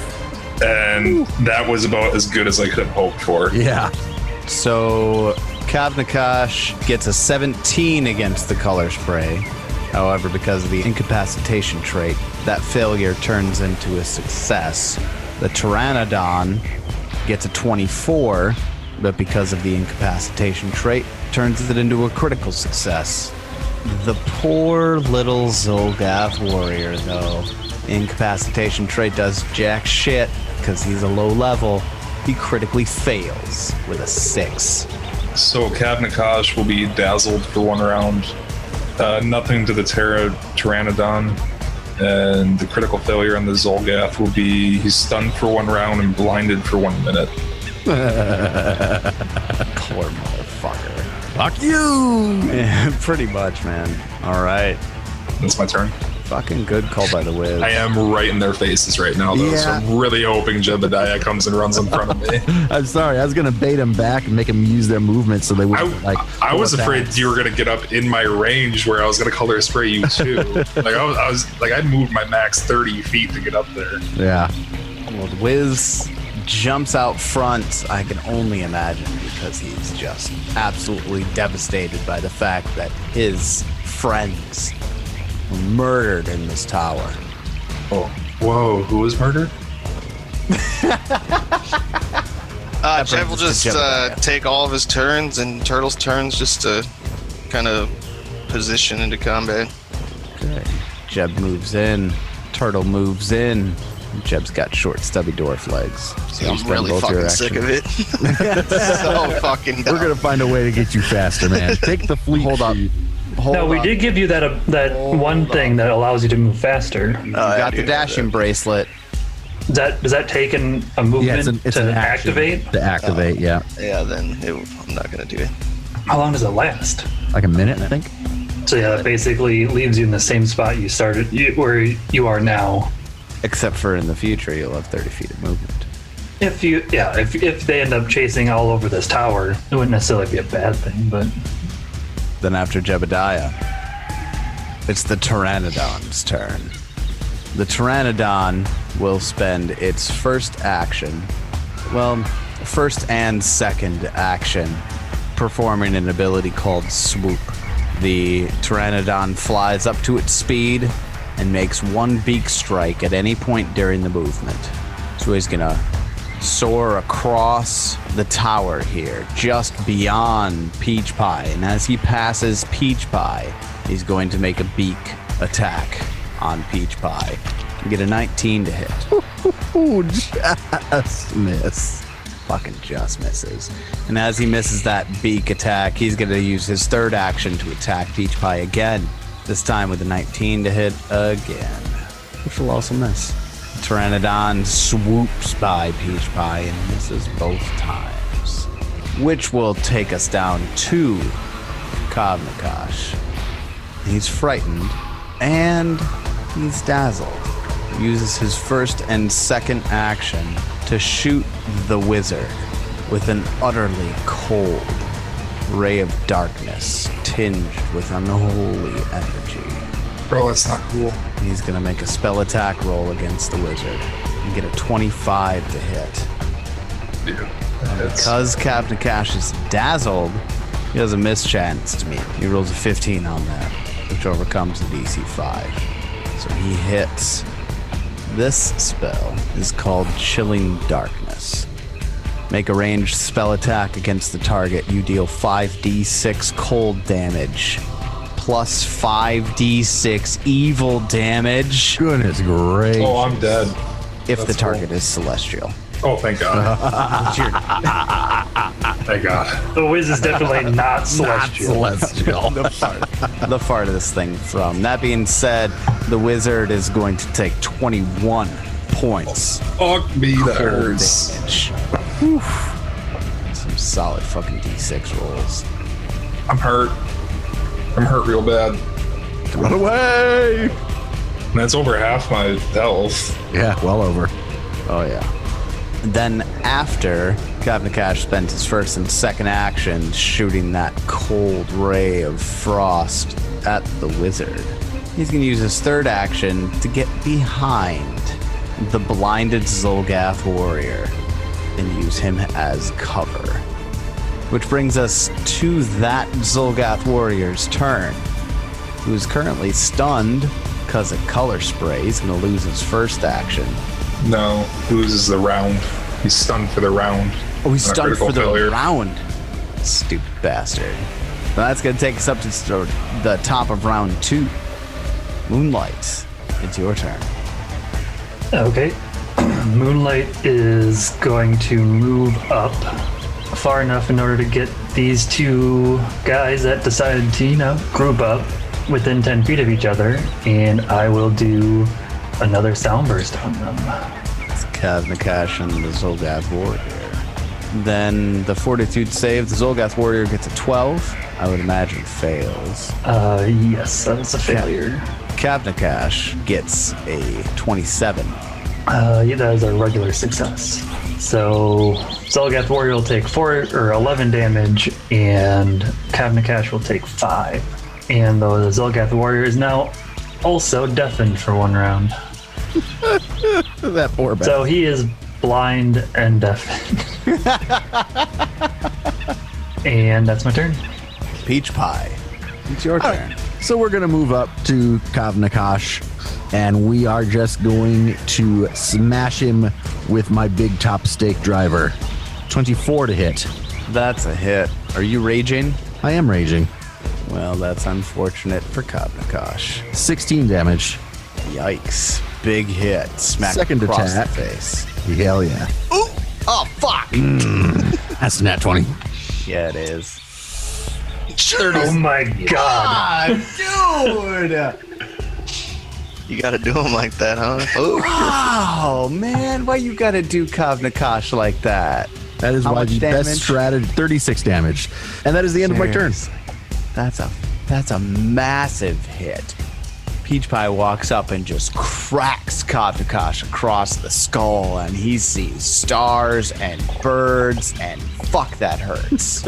S5: And that was about as good as I could have hoped for.
S6: Yeah.
S3: So Kav-Nakash gets a 17 against the color spray. However, because of the incapacitation trait, that failure turns into a success. The Pteranodon gets a 24, but because of the incapacitation trait, turns it into a critical success. The poor little Zolgath warrior, though. Incapacitation trait does jack shit because he's a low level. He critically fails with a 6.
S5: So Kav-Nakash will be dazzled for 1 round. Nothing to the Pteranodon. And the critical failure on the Zolgath will be he's stunned for 1 round and blinded for 1 minute.
S3: Poor motherfucker.
S6: Fuck you!
S3: Yeah, pretty much, man. All right.
S5: That's my turn.
S3: Fucking good call by the Wiz.
S5: I am right in their faces right now, though, so I'm really hoping Jebediah comes and runs in front of me.
S6: I'm sorry. I was going to bait them back and make them use their movement so they wouldn't,
S5: I was afraid you were going to get up in my range where I was going to color spray you, too. I moved my max 30 feet to get up there.
S6: Yeah.
S3: Well, the Wiz jumps out front, I can only imagine, because he's just absolutely devastated by the fact that his friends were murdered in this tower.
S5: Oh, Whoa, who was murdered?
S2: Jeb will just take all of his turns and Turtle's turns just to kind of position into combat.
S3: Okay. Jeb moves in. Turtle moves in. Jeb's got short, stubby dwarf legs. So
S2: I'm really fucking sick of it. So fucking dumb.
S6: We're gonna find a way to get you faster, man. Take the fleet.
S3: Hold on.
S4: No, we did give you that one thing that allows you to move faster.
S3: You got the dashing bracelet.
S4: Does that take a movement
S6: it's
S4: to
S6: an action
S4: activate?
S6: To activate, yeah.
S2: Yeah, then I'm not gonna do it.
S4: How long does it last?
S6: Like a minute, I think.
S4: So yeah, it basically leaves you in the same spot you started, where you are now.
S3: Except for in the future, you'll have 30 feet of movement.
S4: If they end up chasing all over this tower, it wouldn't necessarily be a bad thing, but
S3: Then after Jebediah, it's the Pteranodon's turn. The Pteranodon will spend its first and second action performing an ability called Swoop. The Pteranodon flies up to its speed and makes one beak strike at any point during the movement. So he's gonna soar across the tower here, just beyond Peach Pie. And as he passes Peach Pie, he's going to make a beak attack on Peach Pie. Get a 19 to hit.
S6: Ooh, just miss.
S3: Fucking just misses. And as he misses that beak attack, he's going to use his third action to attack Peach Pie again. This time with a 19 to hit again, which will also miss. Pteranodon swoops by Peach Pie and misses both times, which will take us down to Kavnakash. He's frightened and he's dazzled. Uses his first and second action to shoot the wizard with an utterly cold ray of darkness tinged with unholy energy.
S5: Bro, that's not cool.
S3: He's going to make a spell attack roll against the wizard and get a 25 to hit.
S5: Dude,
S3: Because Kavnakash is dazzled, he has a mischance to me. He rolls a 15 on that, which overcomes the DC 5. So he hits. This spell is called Chilling Darkness. Make a ranged spell attack against the target. You deal 5d6 cold damage, plus 5d6 evil damage.
S6: Goodness gracious.
S5: Oh, I'm dead.
S3: If
S5: That's
S3: the target
S5: cool.
S3: is celestial.
S5: Oh, thank God. Thank God.
S4: the Wiz is definitely not celestial.
S6: Celestial.
S3: The fart of this thing from. That being said, the wizard is going to take 21 points.
S5: Fuck me, that
S3: cold
S5: hurts.
S3: damage. Whew. Some solid fucking d6 rolls.
S5: I'm hurt. I'm hurt real bad.
S6: Run away.
S5: And that's over half my health.
S6: Yeah, well over.
S3: Oh, yeah. Then after Kavnakash spent his first and second action shooting that cold ray of frost at the wizard, he's going to use his third action to get behind the blinded Zolgath warrior and use him as cover. Which brings us to that Zolgath warrior's turn, who's currently stunned because of color spray. He's going to lose his first action.
S5: No, he loses the round. He's stunned for the round.
S3: Oh, he's
S5: On a
S3: stunned
S5: critical
S3: for the
S5: failure.
S3: round. Stupid bastard. Now that's going to take us up to the top of round 2. Moonlight, it's your turn.
S4: Okay. Moonlight is going to move up far enough in order to get these two guys that decided to, group up within 10 feet of each other, and I will do another sound burst on them.
S3: It's Kavnakash and the Zolgath warrior. Then the fortitude save, the Zolgath warrior gets a 12. I would imagine fails.
S4: Yes, that's a failure.
S3: Kavnakash gets a 27.
S4: Yeah, that is a regular success. So Zolgath warrior will take 4 or 11 damage, and Kavnakash will take 5. And the Zolgath warrior is now also deafened for 1 round.
S6: That poor bastard.
S4: So he is blind and deafened. And that's my turn.
S3: Peach Pie, it's your turn.
S6: So we're going to move up to Kavnakash, and we are just going to smash him with my big top stake driver. 24 to hit.
S3: That's a hit. Are you raging?
S6: I am raging.
S3: Well, that's unfortunate for Kavnakash.
S6: 16 damage.
S3: Yikes. Big hit. Smack
S6: Second
S3: across
S6: attack.
S3: the face.
S6: Hell yeah.
S2: Ooh! Oh, fuck!
S6: That's a nat 20.
S3: Yeah, it is.
S2: 30.
S4: Oh my god.
S3: Dude!
S2: You gotta do him like that, huh? Oh,
S3: Oh, man. Why you gotta do Kavnakash like that?
S6: That is
S3: How
S6: why
S3: much
S6: the
S3: damage?
S6: best strategy. 36 damage. And that is the end of my turn.
S3: Seriously. That's a massive hit. Peach Pie walks up and just cracks Kavnakash across the skull, and he sees stars and birds, and fuck, that hurts.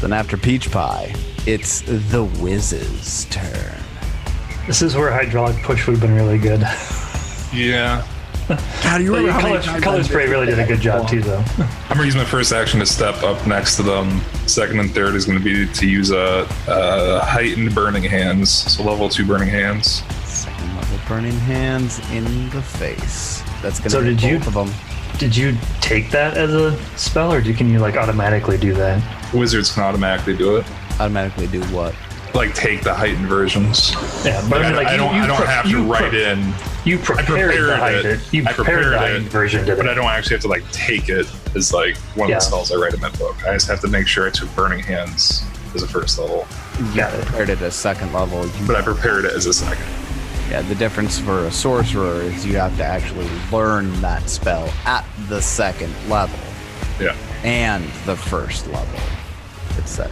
S3: Then after Peach Pie, it's the Wiz's turn.
S4: This is where hydraulic push would have been really good.
S5: Yeah.
S6: God, do you remember how many times
S4: Color
S6: I
S4: spray
S6: missed
S4: really did a
S6: that?
S4: good job too, though.
S5: I'm gonna use my first action to step up next to them. Second and third is gonna be to use a heightened burning hands. So level 2 burning hands.
S3: Second level burning hands in the face. That's gonna
S4: So
S3: be
S4: did you-
S3: both of them.
S4: Did you take that as a spell, or can you like automatically do that?
S5: Wizards can automatically do it.
S3: Automatically do what?
S5: Like take the heightened versions.
S4: Yeah, but I mean, like
S5: I don't have to write in.
S4: You prepared the heightened. You
S5: I
S4: prepared the
S5: prepared
S4: heightened
S5: it,
S4: version, did
S5: but I
S4: it?
S5: don't actually have to like take it as like one
S4: Yeah.
S5: of the spells I write in my book. I just have to make sure I took burning hands as a first level,
S4: Got it.
S3: Prepared it as second level.
S5: but I prepared it as a second.
S3: Yeah, the difference for a sorcerer is you have to actually learn that spell at the second level
S5: Yeah.
S3: and the first level, etc.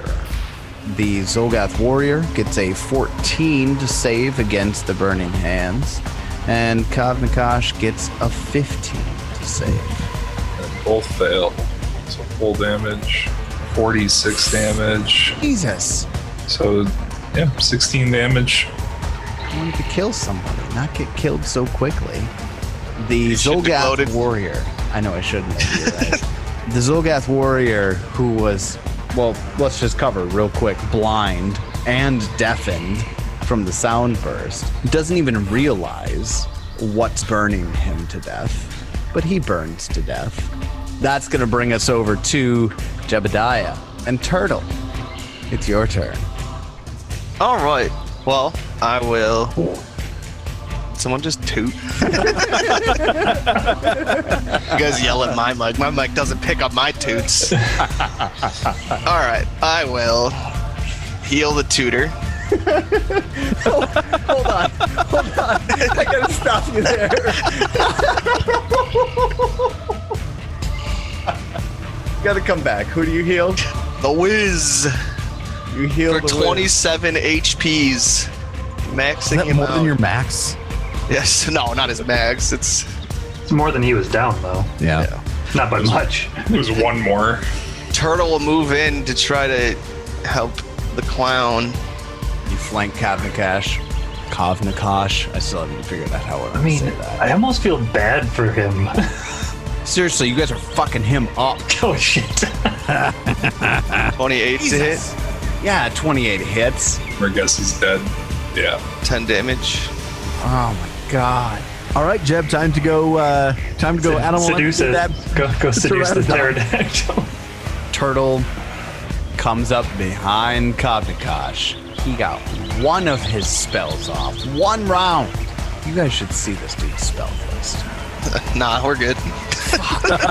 S3: The Zolgath warrior gets a 14 to save against the burning hands, and Kavnakash gets a 15 to save.
S5: And both fail. So full damage, 46 damage.
S3: Jesus!
S5: So yeah, 16 damage.
S3: I wanted to kill somebody, not get killed so quickly. The
S2: shouldn't have
S3: Zolgath
S2: loaded.
S3: warrior. I know I shouldn't have, you're right. The Zolgath warrior, who was, well, let's just cover real quick, blind and deafened from the sound burst, doesn't even realize what's burning him to death, but he burns to death. That's going to bring us over to Jebediah and Turtle. It's your turn.
S2: all right. Well, I will. Someone just toot. You guys yell at my mic. My mic doesn't pick up my toots. All right, I will heal the tutor.
S3: Hold on. I gotta stop you there. Gotta come back. Who do you heal?
S2: The Wiz
S3: You heal
S2: for
S3: the Wiz.
S2: 27 HPs. Maxing
S6: Is that
S2: him
S6: more
S2: out.
S6: than your max?
S2: Yes, no, not his max. It's
S4: It's more than he was down, though.
S6: Yeah.
S4: Not by much.
S5: There's one more.
S2: Turtle will move in to try to help the clown.
S3: You flank Kavnakash. I still haven't figured out how
S4: I mean,
S3: say that.
S4: I almost feel bad for him.
S3: Seriously, you guys are fucking him up.
S4: Oh shit.
S2: 28 to hit,
S3: Yeah, 28 hits.
S5: I guess he's dead. Yeah.
S2: 10 damage.
S3: Oh my god.
S6: All right, Jeb, time to go animal
S4: Seduce it. Go seduce the pterodactyl.
S3: Turtle comes up behind Kavnakash. He got one of his spells off. One round. You guys should see this dude's spell list.
S2: Nah, we're good.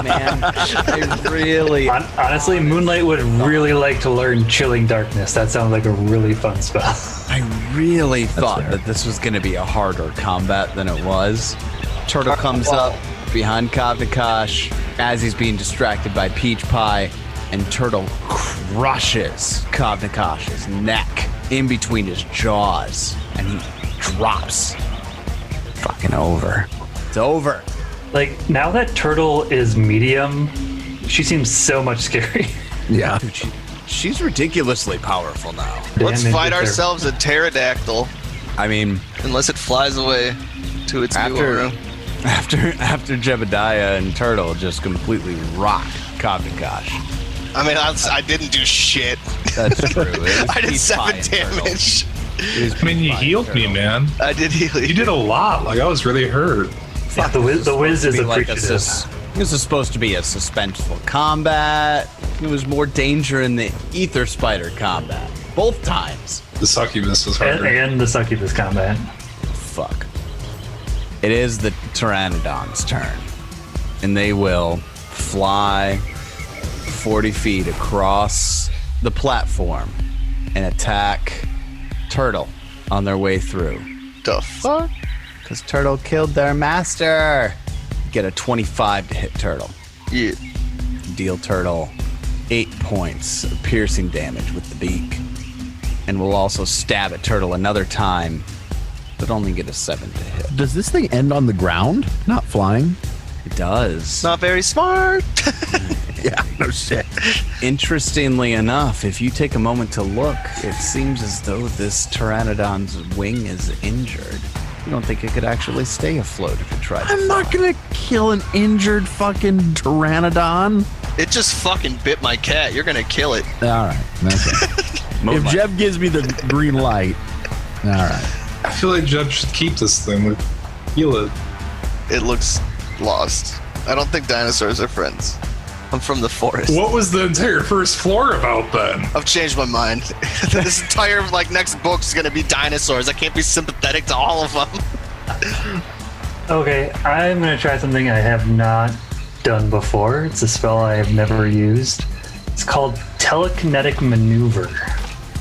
S3: Man, I really...
S4: Honestly, Moonlight would really like to learn Chilling Darkness. That sounds like a really fun spell.
S3: I really thought
S6: fair.
S3: that this was going to be a harder combat than it was. Turtle comes up behind Kavnakash as he's being distracted by Peach Pie, and Turtle crushes Kavnakash's neck in between his jaws, and he drops. Fucking over. It's over.
S4: Like, now that Turtle is medium, she seems so much scary.
S6: Yeah.
S3: Dude, she's ridiculously powerful now.
S2: Let's
S4: Damage
S2: fight
S4: if they're-
S2: ourselves a pterodactyl,
S3: I mean,
S2: unless it flies away to its new
S3: after
S2: room.
S3: after Jebediah and Turtle just completely rock Kavnakash.
S2: I mean, I didn't do shit.
S3: That's true.
S2: I did 7 damage.
S5: I mean, you healed me, man.
S2: I did heal you.
S5: You did a lot. Like, I was really hurt.
S4: Yeah, the Wiz is
S3: Like
S4: appreciative.
S3: this is supposed to be a suspenseful combat. It was more danger in the Ether Spider combat. Both times.
S5: The Succubus was harder.
S4: and the Succubus combat.
S3: Fuck. It is the Pteranodon's turn. And they will fly 40 feet across the platform and attack Turtle on their way through.
S2: The fuck?
S3: Because Turtle killed their master. Get a 25 to hit Turtle.
S2: Yeah.
S3: Deal Turtle 8 points of piercing damage with the beak. And we'll also stab at Turtle another time, but only get a 7 to hit.
S6: Does this thing end on the ground, not flying?
S3: It does.
S2: Not very smart.
S6: Yeah, no shit.
S3: Interestingly enough, if you take a moment to look, it seems as though this Pteranodon's wing is injured. You don't think it could actually stay afloat if it tried to
S6: I'm not gonna kill an injured fucking Pteranodon.
S2: It just fucking bit my cat. You're gonna kill it.
S6: All right. Okay. If Jeb gives me the green light, all right.
S5: I feel like Jeb should keep this thing. Like, heal it.
S2: It looks lost. I don't think dinosaurs are friends. I'm from the forest.
S5: What was the entire first floor about then?
S2: I've changed my mind. This entire next book's gonna be dinosaurs. I can't be sympathetic to all of them.
S4: Okay, I'm going to try something I have not done before. It's a spell I have never used. It's called Telekinetic Maneuver.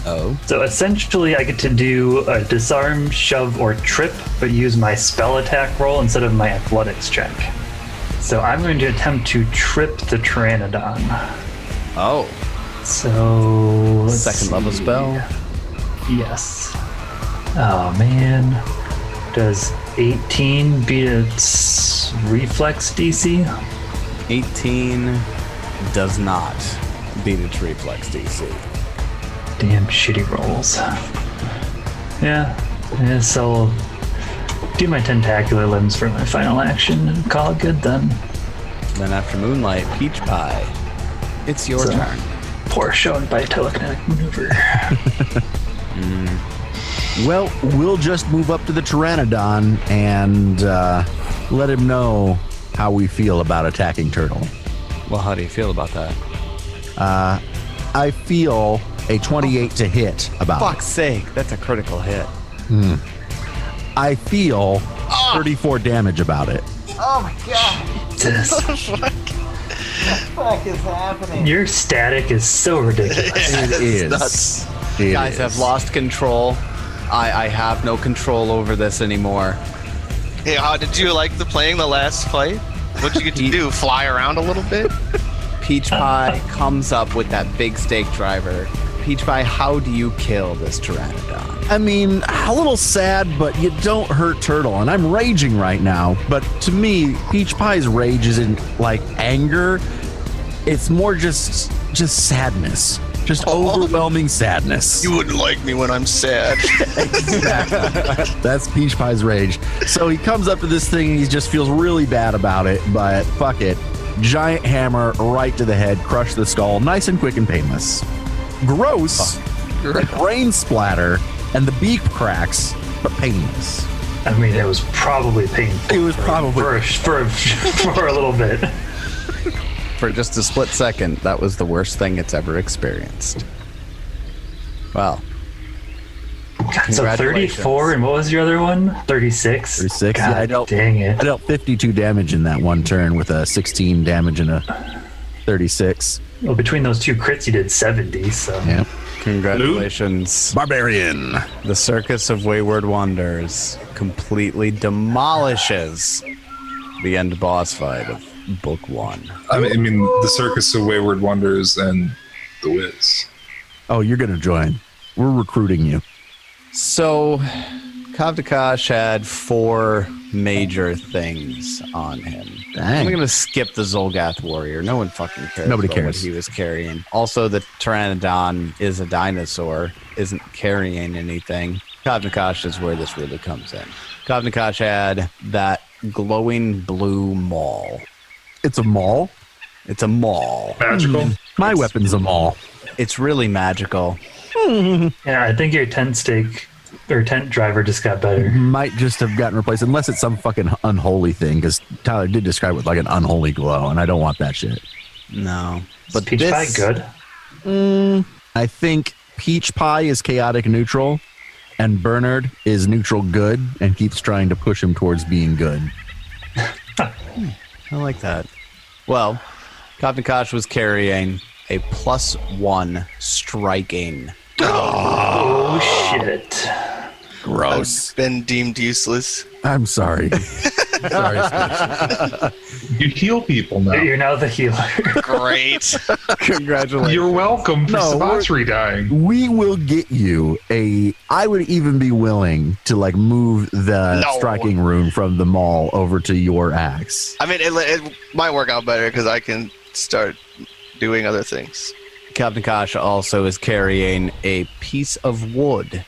S3: Oh.
S4: So essentially, I get to do a disarm, shove, or trip, but use my spell attack roll instead of my athletics check. So I'm going to attempt to trip the Pteranodon.
S3: Oh.
S4: So let's
S3: Second level
S4: see.
S3: spell?
S4: Yes. Oh man. Does 18 beat its reflex DC?
S3: 18 does not beat its reflex DC.
S4: Damn shitty rolls. Yeah, so I'll do my tentacular limbs for my final action and call it good then.
S3: Then after Moonlight, Peach Pie, it's your
S4: So-
S3: turn.
S4: Poor showing by telekinetic maneuver.
S6: Well, we'll just move up to the Pteranodon and let him know how we feel about attacking Turtle.
S3: Well, how do you feel about that?
S6: I feel a 28 to hit about it.
S3: Fuck's sake, that's a critical hit.
S6: I feel 34 damage about it.
S4: Jesus. Your static is so ridiculous.
S6: It is.
S2: nuts.
S6: It
S3: Guys
S6: is.
S3: have lost control. I have no control over this anymore.
S2: Hey, how did you like playing the last fight? What'd you get to do? Fly around a little bit?
S3: Peach Pie comes up with that big stake driver. Peach Pie, how do you kill this Pteranodon?
S6: I mean, a little sad, but you don't hurt Turtle. And I'm raging right now. But to me, Peach Pie's rage isn't like anger. It's more just sadness. Just overwhelming sadness.
S2: You wouldn't like me when I'm sad.
S6: That's Peach Pie's rage. So he comes up to this thing and he just feels really bad about it, but fuck it. Giant hammer right to the head, crush the skull, nice and quick and painless. Gross, brain splatter, and the beak cracks, but painless.
S4: I mean, it was probably painful.
S6: It was probably
S4: for a little bit.
S3: For just a split second, that was the worst thing it's ever experienced. Wow.
S4: God, so 34, and what was your other one? 36?
S6: 36.
S4: God,
S6: Yeah, I dealt,
S4: dang it.
S6: I dealt 52 damage in that one turn with a 16 damage and a 36.
S4: Well, between those two crits, you did 70, so.
S6: Yeah.
S3: Congratulations.
S6: Barbarian.
S3: The Circus of Wayward Wonders completely demolishes the end boss fight of Book 1.
S5: I mean, the Circus of Wayward Wonders and the Wiz.
S6: Oh, you're going to join. We're recruiting you.
S3: So, Kavdakash had 4 major things on him.
S6: Dang.
S3: I'm going to skip the Zolgath Warrior. No one fucking cares.
S6: Nobody
S3: about
S6: cares.
S3: What he was carrying. Also, the Pteranodon is a dinosaur, isn't carrying anything. Kavdakash is where this really comes in. Kavdakash had that glowing blue maul.
S6: It's a maul.
S3: It's a maul.
S5: Magical.
S6: My weapon's a maul.
S3: It's really magical.
S4: Yeah, I think your tent stake or tent driver just got better.
S6: Might just have gotten replaced, unless it's some fucking unholy thing, because Tyler did describe it with like an unholy glow, and I don't want that shit.
S3: No.
S4: But peach pie good?
S6: I think Peach Pie is chaotic neutral, and Bernard is neutral good, and keeps trying to push him towards being good.
S3: I like that. Well, Kavnakash was carrying a +1 striking.
S4: Oh, shit.
S6: Gross.
S2: I've been deemed useless.
S6: I'm sorry. Sorry,
S5: You heal people now.
S4: You're now the healer.
S2: Great.
S3: Congratulations.
S5: You're welcome for
S6: No,
S5: Sabatri dying.
S6: We will get you I would even be willing to like move the striking rune from the maul over to your axe.
S2: I mean, it might work out better because I can start doing other things.
S3: Kavnakash also is carrying a piece of wood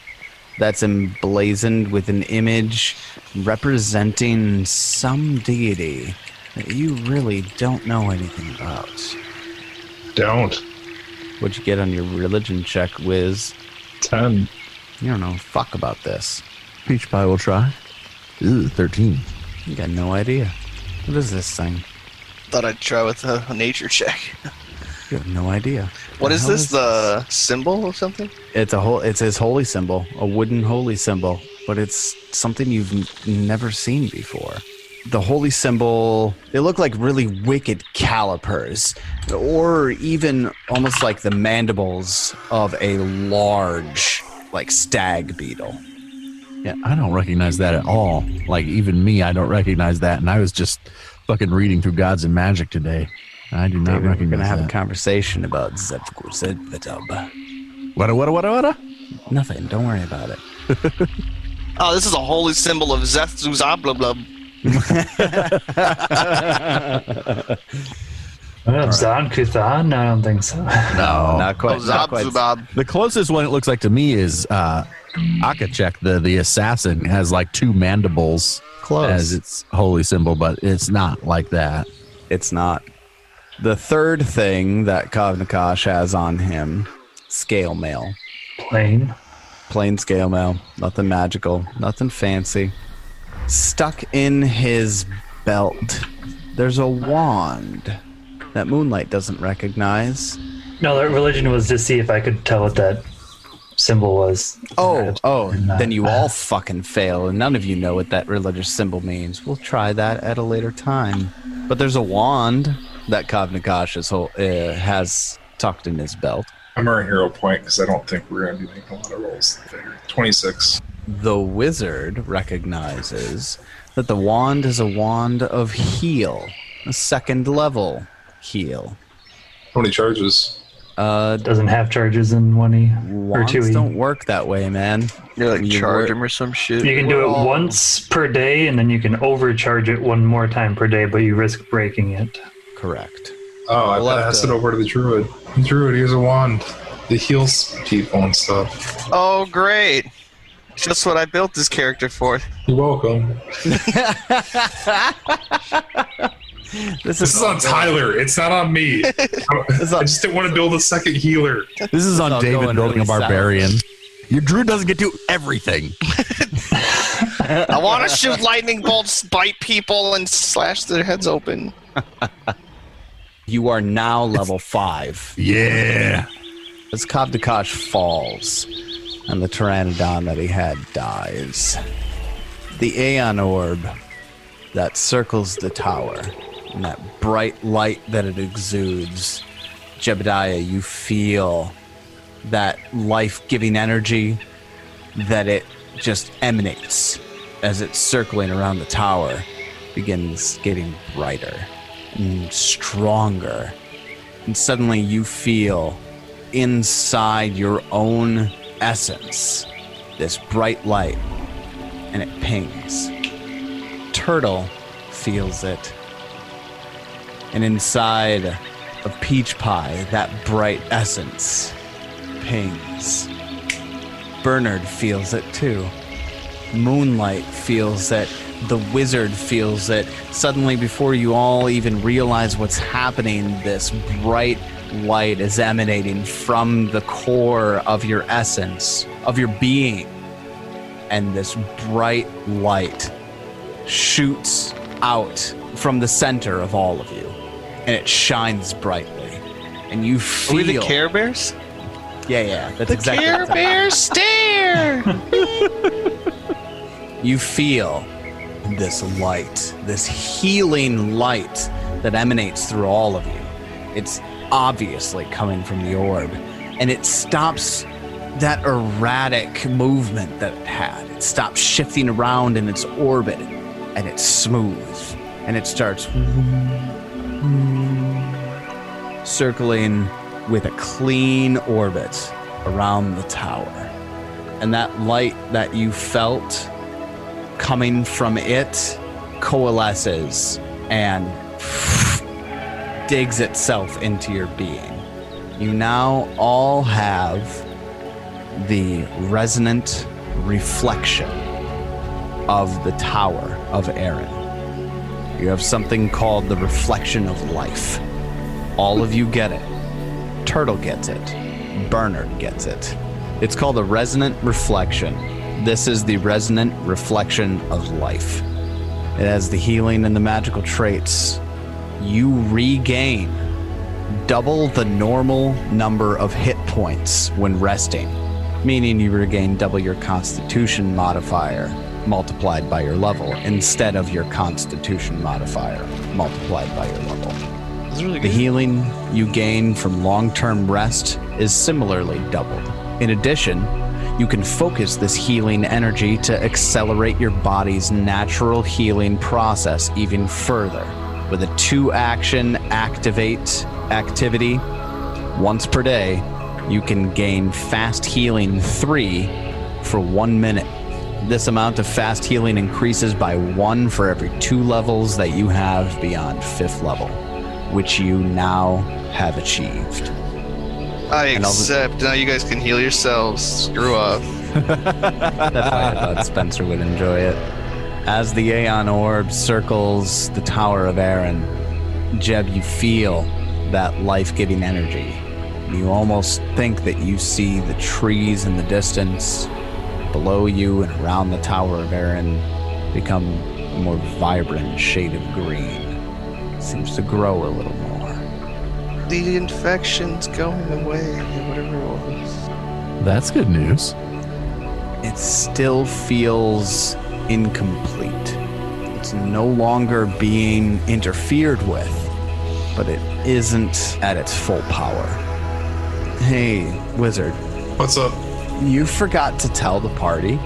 S3: that's emblazoned with an image representing some deity that you really don't know anything about.
S5: Don't.
S3: What'd you get on your religion check, Wiz?
S5: 10.
S3: You don't know fuck about this.
S6: Peach Pie will try. Ooh, 13.
S3: You got no idea. What is this thing?
S2: Thought I'd try with a nature check.
S3: You have no idea.
S2: What is
S3: hell
S2: this? The symbol or something?
S3: It's his holy symbol, a wooden holy symbol, but it's something you've never seen before. The holy symbol, they look like really wicked calipers, or even almost like the mandibles of a large, like stag beetle.
S6: Yeah, I don't recognize that at all. Like, even me, I don't recognize that, and I was just fucking reading through Gods and Magic today. I do not
S3: David,
S6: recognize
S3: we're gonna have
S6: that.
S3: a conversation about Zedvitab.
S6: What?
S3: Nothing. Don't worry about it.
S2: Oh, this is a holy symbol of Zethzuzablub.
S4: Zan Kuthan? I don't think so.
S6: No,
S3: Not quite. Not quite.
S2: Zabzubab.
S6: the closest one it looks like to me is Akachek, the assassin, has like two mandibles
S3: Close.
S6: as its holy symbol, but it's not like that.
S3: It's not. The third thing that Kavnakash has on him, scale mail. Plain scale mail. Nothing magical. Nothing fancy. Stuck in his belt, there's a wand that Moonlight doesn't recognize.
S4: No, that religion was to see if I could tell what that symbol was.
S3: Then you all fucking fail, and none of you know what that religious symbol means. We'll try that at a later time. But there's a wand that Kavnakash has tucked in his belt.
S5: I'm our hero point because I don't think we're going to be making a lot of rolls. 26.
S3: The wizard recognizes that the wand is a wand of heal, a second level heal.
S5: How many charges?
S4: Doesn't have charges in 1E or
S3: Wands
S4: 2E.
S3: don't work that way, man.
S2: You're like
S3: You
S2: charge
S3: were-
S2: him or some shit.
S4: You can do it once per day, and then you can overcharge it one more time per day, but you risk breaking it.
S3: Correct.
S5: Oh, I
S3: We'll have
S5: passed
S3: to-
S5: it over to the druid. The druid, he has a wand. It heals people and stuff.
S2: Oh, great. Just what I built this character for.
S5: You're welcome.
S3: This
S5: This is on Tyler. It's not on me. I just didn't want to build a second healer.
S6: This is on
S3: all
S6: David
S3: going
S6: building
S3: really
S6: a barbarian. Your druid doesn't get to do everything.
S2: I want to shoot lightning bolts, bite people, and slash their heads open.
S3: You are now level 5.
S6: Yeah.
S3: As Kavnakash falls, and the Pteranodon that he had dies, the Aeon Orb that circles the tower, and that bright light that it exudes, Jebediah, you feel that life-giving energy that it just emanates as it's circling around the tower begins getting brighter and stronger. And suddenly you feel inside your own essence this bright light, and it pings. Turtle feels it. And inside of Peach Pie, that bright essence pings. Bernard feels it too. Moonlight feels it. The wizard feels it. Suddenly, before you all even realize what's happening, this bright light is emanating from the core of your essence, of your being. and this bright light shoots out from the center of all of you, and it shines brightly, and you feel...
S2: Are we the Care Bears?
S3: Yeah, that's
S2: The
S3: exactly
S2: Care
S3: what
S2: Bears stare!
S3: You feel this light, this healing light that emanates through all of you. It's obviously coming from the orb, and it stops that erratic movement that it had. It stops shifting around in its orbit, and it's smooth, and it starts circling with a clean orbit around the tower. And that light that you felt coming from it coalesces and digs itself into your being. You now all have the resonant reflection of the Tower of Eran. You have something called the reflection of life. All of you get it. Turtle gets it. Bernard gets it. It's called a resonant reflection. This is the resonant reflection of life. It has the healing and the magical traits. You regain double the normal number of hit points when resting, meaning you regain double your constitution modifier multiplied by your level instead of your constitution modifier multiplied by your level.
S2: That's really
S3: The
S2: good.
S3: healing you gain from long-term rest is similarly doubled. In addition, you can focus this healing energy to accelerate your body's natural healing process even further. With a 2-action activate activity, once per day, you can gain fast healing 3 for 1 minute. This amount of fast healing increases by 1 for every 2 levels that you have beyond 5th level, which you now have achieved.
S2: I
S3: And I'll-
S2: accept. Now you guys can heal yourselves. Screw up.
S3: That's why I thought Spencer would enjoy it. As the Aeon Orb circles the Tower of Eran, Jeb, you feel that life-giving energy. You almost think that you see the trees in the distance below you and around the Tower of Eran become a more vibrant shade of green. It seems to grow a little more.
S2: The infection's going away, whatever it was.
S6: That's good news.
S3: It still feels incomplete. It's no longer being interfered with, but it isn't at its full power. Hey, Wizard,
S5: What's up?
S3: you forgot to tell the party,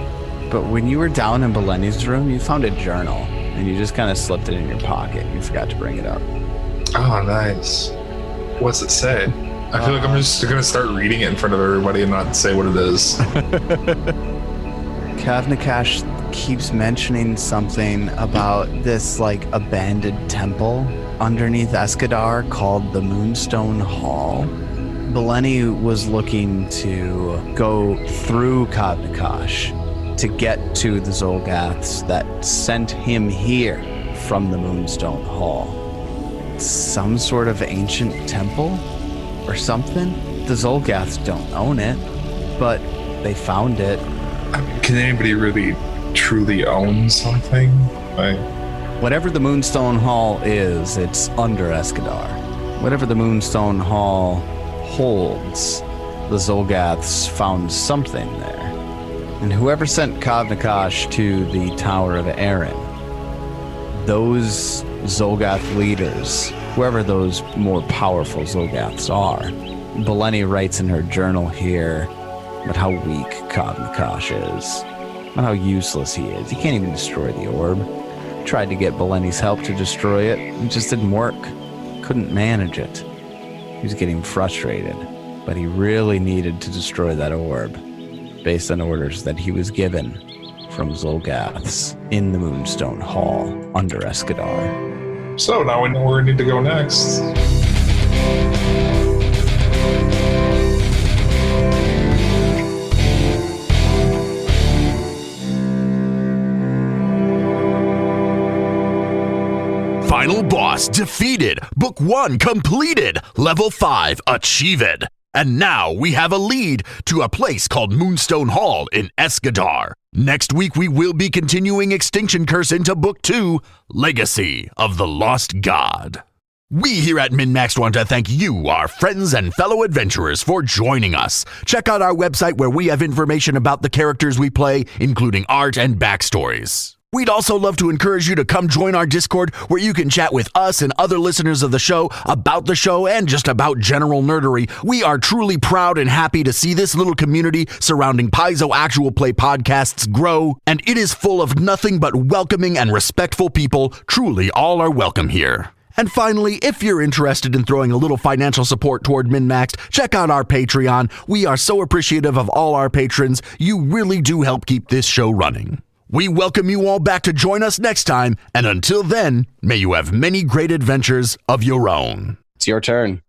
S3: but when you were down in Baleni's room, you found a journal, and you just kind of slipped it in your pocket. You forgot to bring it up.
S5: Oh, nice. What's it say? I feel like I'm just gonna start reading it in front of everybody and not say what it is.
S3: Kavnakash keeps mentioning something about this like abandoned temple underneath Escadar called the Moonstone Hall. Baleni was looking to go through Kavnakash to get to the Zolgaths that sent him here from the Moonstone Hall. Some sort of ancient temple or something? The Zolgaths don't own it, but they found it.
S5: I mean, can anybody really truly own something? Like,
S3: Whatever the Moonstone Hall is, it's under Escadar. Whatever the Moonstone Hall holds, the Zolgaths found something there. And whoever sent Kavnakash to the Tower of Eran, those Zolgath leaders, whoever those more powerful Zolgaths are, Baleni writes in her journal here about how weak Kavnakash is, about how useless he is. He can't even destroy the orb. Tried to get Baleni's help to destroy it. It just didn't work. Couldn't manage it. He was getting frustrated, but he really needed to destroy that orb based on orders that he was given from Zolgaths in the Moonstone Hall under Escadar.
S5: so now we know where we need to go next.
S1: Final boss defeated. Book 1 completed. Level 5 achieved. And now we have a lead to a place called Moonstone Hall in Escadar. Next week, we will be continuing Extinction Curse into Book 2, Legacy of the Lost God. We here at MNmaxed want to thank you, our friends and fellow adventurers, for joining us. Check out our website where we have information about the characters we play, including art and backstories. We'd also love to encourage you to come join our Discord where you can chat with us and other listeners of the show about the show and just about general nerdery. We are truly proud and happy to see this little community surrounding Paizo Actual Play podcasts grow, and it is full of nothing but welcoming and respectful people. Truly, all are welcome here. And finally, if you're interested in throwing a little financial support toward MNmaxed, check out our Patreon. We are so appreciative of all our patrons. You really do help keep this show running. We welcome you all back to join us next time, and until then, may you have many great adventures of your own.
S7: It's your turn.